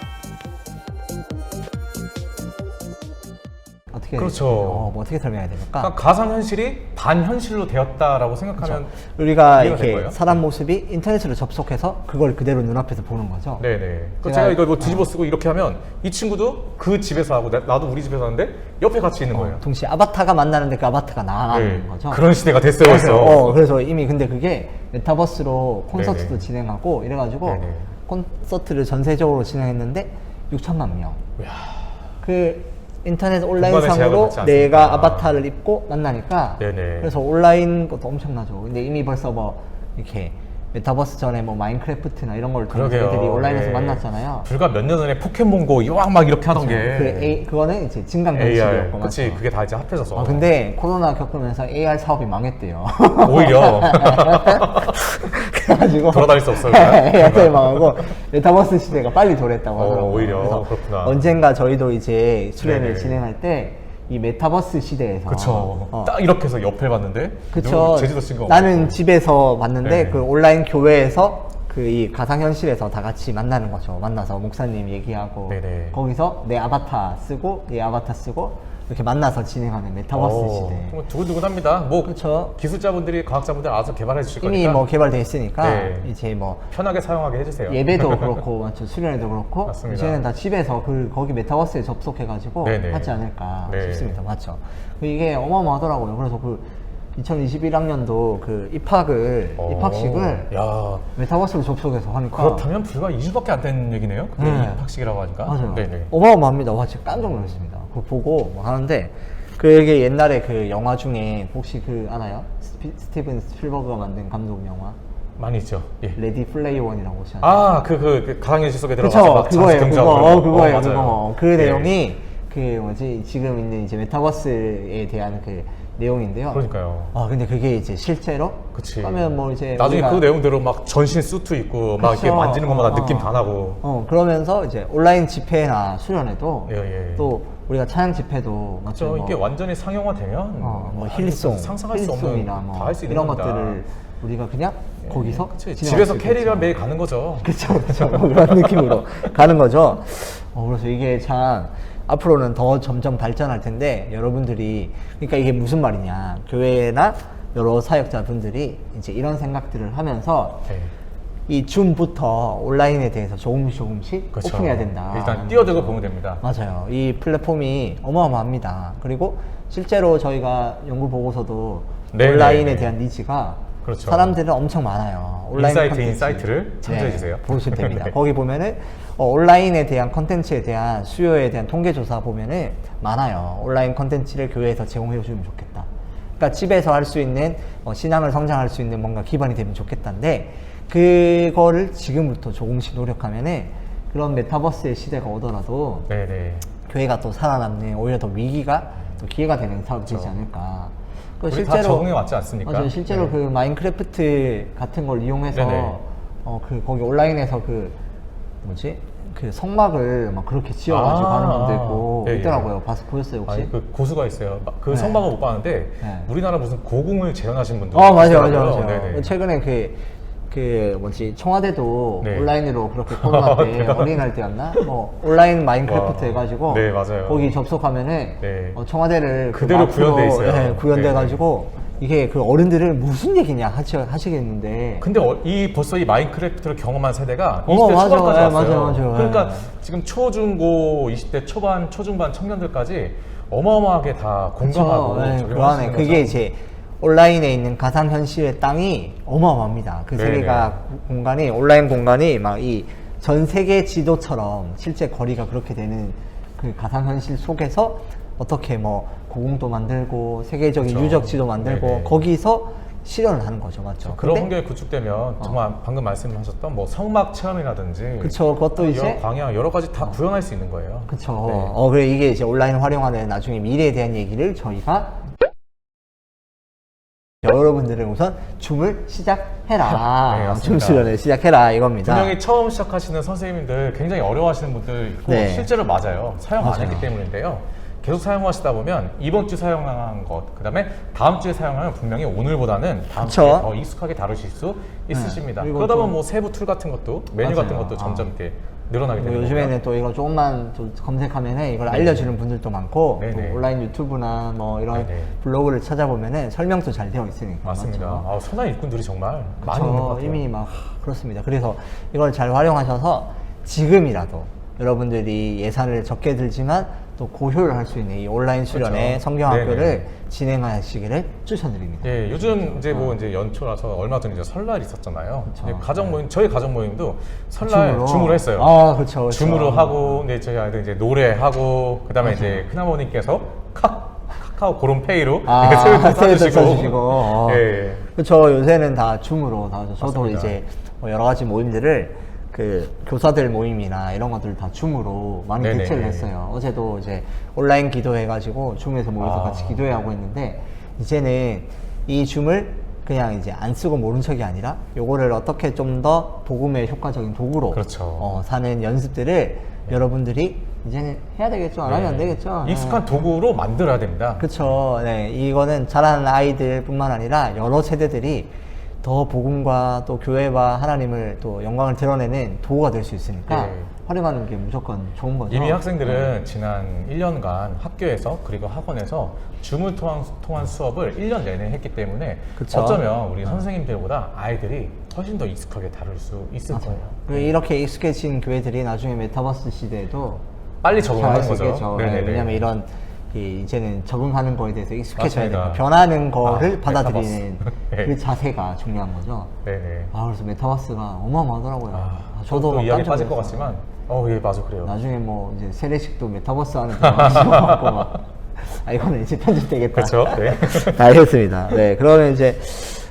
어떻게 그렇죠. 뭐 어떻게 설명해야 됩니까? 그러니까 가상현실이 반현실로 되었다라고 생각하면 우리가 이해가 될 이렇게 거예요? 사람 모습이 인터넷으로 접속해서 그걸 그대로 눈앞에서 보는 거죠. 네네. 그 제가- 제가 이거 뭐 뒤집어 쓰고 이렇게 하면 이 친구도 그 집에서 하고 나도 우리 집에서 하는데 옆에 같이 있는 거예요. 동시에 아바타가 만나는데 그 아바타가 나가는 네. 거죠. 그런 시대가 됐어요, 벌써. 그래서 이미 근데 그게 메타버스로 콘서트도 네네. 진행하고 이래가지고 네네. 콘서트를 전 세계적으로 진행했는데 6천만 명. 그 인터넷 온라인상으로 공간의 제약을 받지 않습니까? 내가 아바타를 입고 만나니까 네네. 그래서 온라인 것도 엄청나죠. 근데 이미 벌써 뭐 이렇게 메타버스 전에 뭐 마인크래프트나 이런 걸 통해서 그러게요. 애들이 온라인에서 네. 만났잖아요. 불과 몇 년 전에 포켓몬고 이왕 막 이렇게 하던 게 그거는 이제 AR. 진강현실이었고 그치. 맞죠? 그게 다 이제 합해져서. 근데 코로나 겪으면서 AR 사업이 망했대요. 오히려 그래가지고 돌아다닐 수 없어요. AR 망하고 메타버스 시대가 빨리 도래했다고 하더라고요. 오히려. 그래서 그렇구나. 언젠가 저희도 이제 수련을 네네. 진행할 때 이 메타버스 시대에서 그쵸. 딱 이렇게 해서 옆에 봤는데. 그쵸. 제주도 친구. 나는 집에서 봤는데 네. 그 온라인 교회에서 그 이 가상현실에서 다 같이 만나는 거죠. 만나서 목사님 얘기하고 네네. 거기서 내 아바타 쓰고 얘 아바타 쓰고 이렇게 만나서 진행하는 메타버스 시대. 두근두근합니다. 뭐 그쵸. 기술자분들이 과학자분들 알아서 개발해 주실 이미 거니까 뭐 개발돼 있으니까 네. 이제 뭐 편하게 사용하게 해주세요. 예배도 그렇고 맞죠, 수련회도 그렇고 맞습니다. 이제는 다 집에서 거기 메타버스에 접속해가지고 네네. 하지 않을까 네. 싶습니다. 맞죠? 이게 어마어마하더라고요. 그래서 그 2021학년도 그 입학식을 야, 메타버스로 접속해서 하니까 그렇다면 불과 2주밖에 안 된 얘기네요. 그게 네. 입학식이라고 하니까. 맞아요. 네네. 어마어마합니다. 와 진짜 깜짝 놀랐습니다. 그거 보고 뭐 하는데 그게 옛날에 그 영화 중에 혹시 그 아나요? 스티븐 스필버그가 만든 감독 영화 많이 있죠. 예. 레디 플레이 원이라고 혹시 아세요? 아, 그 가상현실 속에 들어가서 그쵸, 막 그거예요. 장수 그거, 경주하고 그거예요. 맞아요. 그거. 그 예. 내용이 그 뭐지 지금 있는 이제 메타버스에 대한 그 내용인데요. 그러니까요. 근데 그게 이제 실제로 그치. 그러면 뭐 이제 나중에 우리가- 그 내용대로 막 전신 수트 입고 막 이렇게 그쵸. 만지는 것마다 느낌 다 나고. 그러면서 이제 온라인 집회나 수련회도 예. 또 우리가 찬양 집회도 맞죠. 이게 완전히 상용화되면 뭐 힐송, 상상할 수 없는 힐송이나 뭐 다 할 수 있는 이런 겁니다. 것들을 우리가 그냥 거기서 그치. 진행할 집에서 수 캐리를 있겠죠. 매일 가는 거죠. 그렇죠. 뭐 그런 느낌으로 가는 거죠. 그래서 이게 참 앞으로는 더 점점 발전할 텐데 여러분들이 그러니까 이게 무슨 말이냐 교회나 여러 사역자분들이 이제 이런 생각들을 하면서 네. 이 줌부터 온라인에 대해서 조금씩 그렇죠. 오픈해야 된다. 일단 뛰어들고 보면 됩니다. 맞아요. 이 플랫폼이 어마어마합니다. 그리고 실제로 저희가 연구 보고서도 네, 온라인에 네, 네. 대한 니즈가 그렇죠. 사람들은 엄청 많아요. 온라인 인사이트 콘텐츠. 인사이트를 참조해 주세요. 보시면 됩니다. 네. 거기 보면은 온라인에 대한 컨텐츠에 대한 수요에 대한 통계 조사 보면은 많아요. 온라인 컨텐츠를 교회에서 제공해 주면 좋겠다. 그러니까 집에서 할 수 있는 신앙을 성장할 수 있는 뭔가 기반이 되면 좋겠다인데 그거를 지금부터 조금씩 노력하면은 그런 메타버스의 시대가 오더라도 네네. 교회가 또 살아남는 오히려 더 위기가 또 기회가 되는 사업이 되지 않을까. 그 우리 다 적응해 왔지 않습니까? 맞아요. 실제로 네. 그 마인크래프트 같은 걸 이용해서 네네. 그 거기 온라인에서 그 뭐지? 그 성막을 막 그렇게 지어가지고 하는 분도 있고 예, 예. 있더라고요. 보셨어요 혹시? 아니, 그 고수가 있어요. 그 네. 성방을 못 봤는데 네. 우리나라 무슨 고궁을 재현하신 분들. 맞아요. 네네. 최근에 그 뭐지 청와대도 네. 온라인으로 그렇게 코로나 때 대단하다. 어린이날 때였나? 뭐 온라인 마인크래프트 와. 해가지고 네, 맞아요. 거기 접속하면은 네. 청와대를 그 그대로 마크로, 구현돼 있어요. 네, 구현돼가지고 이게 그 어른들을 무슨 얘기냐 하시겠는데. 근데 벌써 이 마인크래프트를 경험한 세대가 20대 맞아. 초반까지 네, 왔어요. 맞아요. 그러니까 네. 지금 초중고 20대 초반, 초중반 청년들까지 어마어마하게 다 공감하고 그쵸. 네, 적용할 그 수 안에 있는 그게 거죠. 이제 온라인에 있는 가상현실의 땅이 어마어마합니다. 그 네네. 세계가 공간이 온라인 공간이 막 이 전 세계 지도처럼 실제 거리가 그렇게 되는 그 가상현실 속에서 어떻게 뭐 고궁도 만들고 세계적인 그쵸. 유적지도 만들고 네네. 거기서 실현을 하는 거죠, 맞죠? 그런 근데 환경이 구축되면 정말 방금 말씀하셨던 뭐 성막 체험이라든지 그쵸, 그것도 이제 광야 여러 가지 다 구현할 수 있는 거예요. 그쵸. 네. 그래 이게 이제 온라인 활용하는 나중에 미래에 대한 얘기를 저희가 여러분들은 우선 줌을 시작해라. 네, 맞습니다. 줌 수련을 시작해라 이겁니다. 분명히 처음 시작하시는 선생님들 굉장히 어려워하시는 분들 있고 네. 실제로 맞아요. 사용 안 맞아요. 했기 때문인데요. 계속 사용하시다 보면 이번 주 사용한 것, 그 다음에 다음 주에 사용하면 분명히 오늘보다는 다음 그쵸. 주에 더 익숙하게 다루실 수 있으십니다. 그리고 그러다 또- 보면 뭐 세부 툴 같은 것도 메뉴 맞아요. 같은 것도 점점 이렇게 늘어나게 되는 뭐 거고요. 요즘에는 또 이거 조금만 좀 검색하면은 이걸 알려주는 분들도 많고 네네. 또 온라인 유튜브나 뭐 이런 네네. 블로그를 찾아보면은 설명도 잘 되어 있으니까 맞습니다. 맞죠? 선한 일꾼들이 정말 많이 있는 것 그쵸. 같아요. 이미 막 그렇습니다. 그래서 이걸 잘 활용하셔서 지금이라도 여러분들이 예산을 적게 들지만 또 고효를 할 수 있는 이 온라인 수련의 그쵸. 성경학교를 네네. 진행하시기를 추천드립니다. 예, 요즘 이제 뭐 이제 연초라서 얼마 전에 이제 설날 있었잖아요. 그쵸. 이제 가정 모임, 저희 가정 모임도 설날 줌으로 했어요. 그렇죠. 줌으로 하고, 네, 저희 아이들 이제 노래하고, 그 다음에 이제 큰아버님께서 카카오 고론페이로 세뱃돈 세뱃돈 싸주시고. 싸주시고. 예. 그렇죠. 요새는 다 줌으로 다 하죠. 저도 맞습니다. 이제 뭐 여러 가지 모임들을 그 교사들 모임이나 이런 것들 다 줌으로 많이 네네. 대체를 했어요. 어제도 이제 온라인 기도해가지고 줌에서 모여서 같이 기도회 하고 있는데 이제는 이 줌을 그냥 이제 안 쓰고 모른 척이 아니라 요거를 어떻게 좀 더 복음의 효과적인 도구로 그렇죠. 사는 연습들을 여러분들이 이제는 해야 되겠죠. 안 하면 안 되겠죠. 익숙한 도구로 만들어야 됩니다. 그렇죠. 네, 이거는 자라는 아이들뿐만 아니라 여러 세대들이 더 복음과 또 교회와 하나님을 또 영광을 드러내는 도구가 될 수 있으니까 네. 활용하는 게 무조건 좋은 거죠. 이미 학생들은 지난 1년간 학교에서 그리고 학원에서 줌을 통한 수업을 1년 내내 했기 때문에 그쵸. 어쩌면 우리 선생님들보다 아이들이 훨씬 더 익숙하게 다룰 수 있을 거예요. 그리고 이렇게 익숙해진 교회들이 나중에 메타버스 시대에도 빨리 잘 적응하는 할 수 거죠. 있겠죠. 네, 네네네. 왜냐면 이런 이제는 적응하는 거에 대해서 익숙해져야 맞습니다. 되니까 변하는 거를 아, 받아들이는 메타버스. 네. 그 자세가 중요한 거죠. 네네. 그래서 메타버스가 어마어마하더라고요. 저도 막 이야기 깜짝 빠질 것 놀랐어요. 같지만, 예, 맞아, 그래요. 나중에 뭐 이제 세례식도 메타버스 하는 거 같고 막. 이거는 이제 편집되겠다. 그렇죠. 네. 알겠습니다. 네, 그러면 이제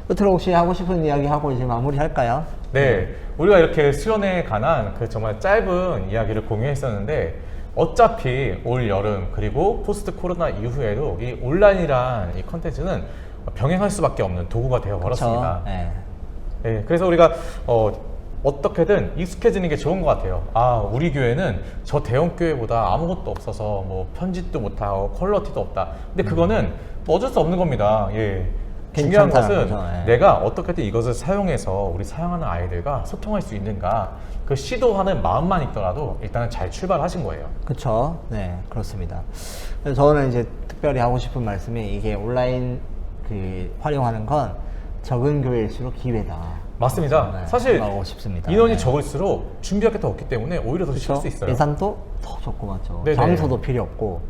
끝으로 혹시 하고 싶은 이야기 하고 이제 마무리할까요? 네, 우리가 이렇게 수련회에 관한 그 정말 짧은 이야기를 공유했었는데 어차피 올 여름 그리고 포스트 코로나 이후에도 이 온라인이란 이 컨텐츠는 병행할 수밖에 없는 도구가 되어 버렸습니다. 네. 네, 그래서 우리가 어떻게든 익숙해지는 게 좋은 것 같아요. 아, 우리 교회는 저 대형 교회보다 아무것도 없어서 뭐 편집도 못하고 퀄러티도 없다. 근데 그거는 뭐 어쩔 수 없는 겁니다. 예. 중요한 괜찮다는 것은 거죠. 예. 내가 어떻게든 이것을 사용해서 우리 사용하는 아이들과 소통할 수 있는가 그 시도하는 마음만 있더라도 일단은 잘 출발하신 거예요. 그렇죠. 네, 그렇습니다. 그래서 저는 이제 특별히 하고 싶은 말씀이 이게 온라인 그 활용하는 건 적은 교회일수록 기회다. 맞습니다. 네, 사실 하고 싶습니다. 인원이 네. 적을수록 준비할 게 더 없기 때문에 오히려 더 쉴 그렇죠? 수 있어요. 예산도 더 적고 맞죠. 네네. 장소도 필요 없고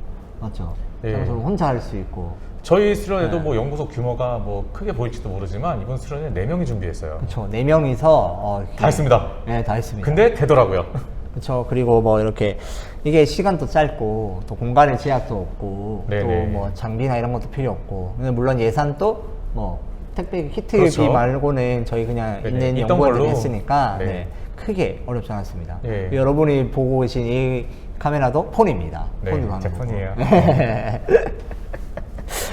맞죠. 네. 장소는 혼자 할 수 있고. 저희 수련회도 네. 뭐 연구소 규모가 뭐 크게 보일지도 모르지만 이번 수련회 4명이 준비했어요. 그렇죠. 4명이서 다 했습니다. 네, 다 했습니다. 근데 되더라고요. 그렇죠. 그리고 뭐 이렇게 이게 시간도 짧고 또 공간의 제약도 없고 또 네네. 뭐 장비나 이런 것도 필요 없고. 근데 물론 예산도 뭐 택배 키트비 그렇죠. 말고는 저희 그냥 네네. 있는 있던 연구원들이 걸로. 했으니까 네. 네. 크게 어렵지 않았습니다. 네. 여러분이 보고 계신 이 카메라도 폰입니다. 네, 폰으로 하는 제 거고. 폰이에요.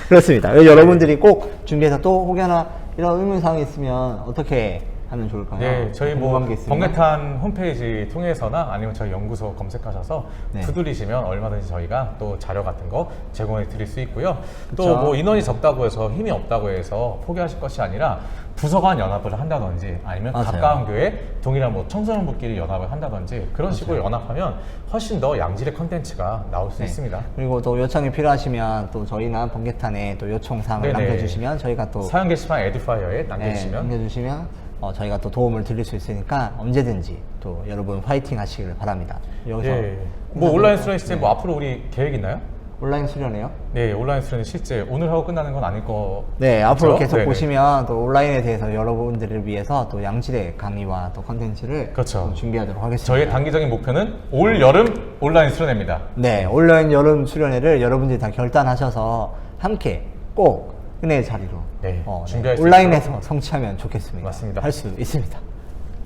그렇습니다. 여러분들이 꼭 준비해서 또 혹여나 이런 의문사항이 있으면 어떻게 하면 좋을까요? 네, 저희 뭐 궁금한 게 있으면? 번개탄 홈페이지 통해서나 아니면 저희 연구소 검색하셔서 네. 두드리시면 얼마든지 저희가 또 자료 같은 거 제공해 드릴 수 있고요. 그쵸. 또 뭐 인원이 적다고 해서 힘이 없다고 해서 포기하실 것이 아니라 부서 간 연합을 한다든지 아니면 맞아요. 가까운 교회 동일한 뭐 청소년부끼리 연합을 한다든지 그런 식으로 연합하면 훨씬 더 양질의 컨텐츠가 나올 수 네. 있습니다. 그리고 또 요청이 필요하시면 또 저희나 번개탄에 또 요청사항을 네네. 남겨주시면 저희가 또 사연 게시판 에듀파이어에 네, 남겨주시면 남겨주시면 저희가 또 도움을 드릴 수 있으니까 언제든지 또 여러분 화이팅 하시길 바랍니다. 여기서 예. 뭐 온라인 수련 시스템 뭐 앞으로 우리 계획 있나요? 온라인 수련회요? 네, 온라인 수련이 실제 오늘 하고 끝나는 건 아닐 거. 네, 앞으로 그렇죠? 계속 네네. 보시면 또 온라인에 대해서 여러분들을 위해서 또 양질의 강의와 또 컨텐츠를 그렇죠. 또 준비하도록 하겠습니다. 저희의 단기적인 목표는 올 여름 온라인 수련회입니다. 네, 온라인 여름 수련회를 여러분들이 다 결단하셔서 함께 꼭 은혜의 자리로 네, 준비할 수 온라인에서 성취하면 좋겠습니다. 맞습니다. 할 수 있습니다.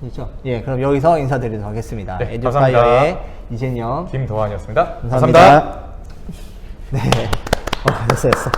그렇죠? 예, 그럼 여기서 인사드리도록 하겠습니다. 네, 에듀파이어의 감사합니다. 이재영 김도환이었습니다. 감사합니다. 네, 됐어.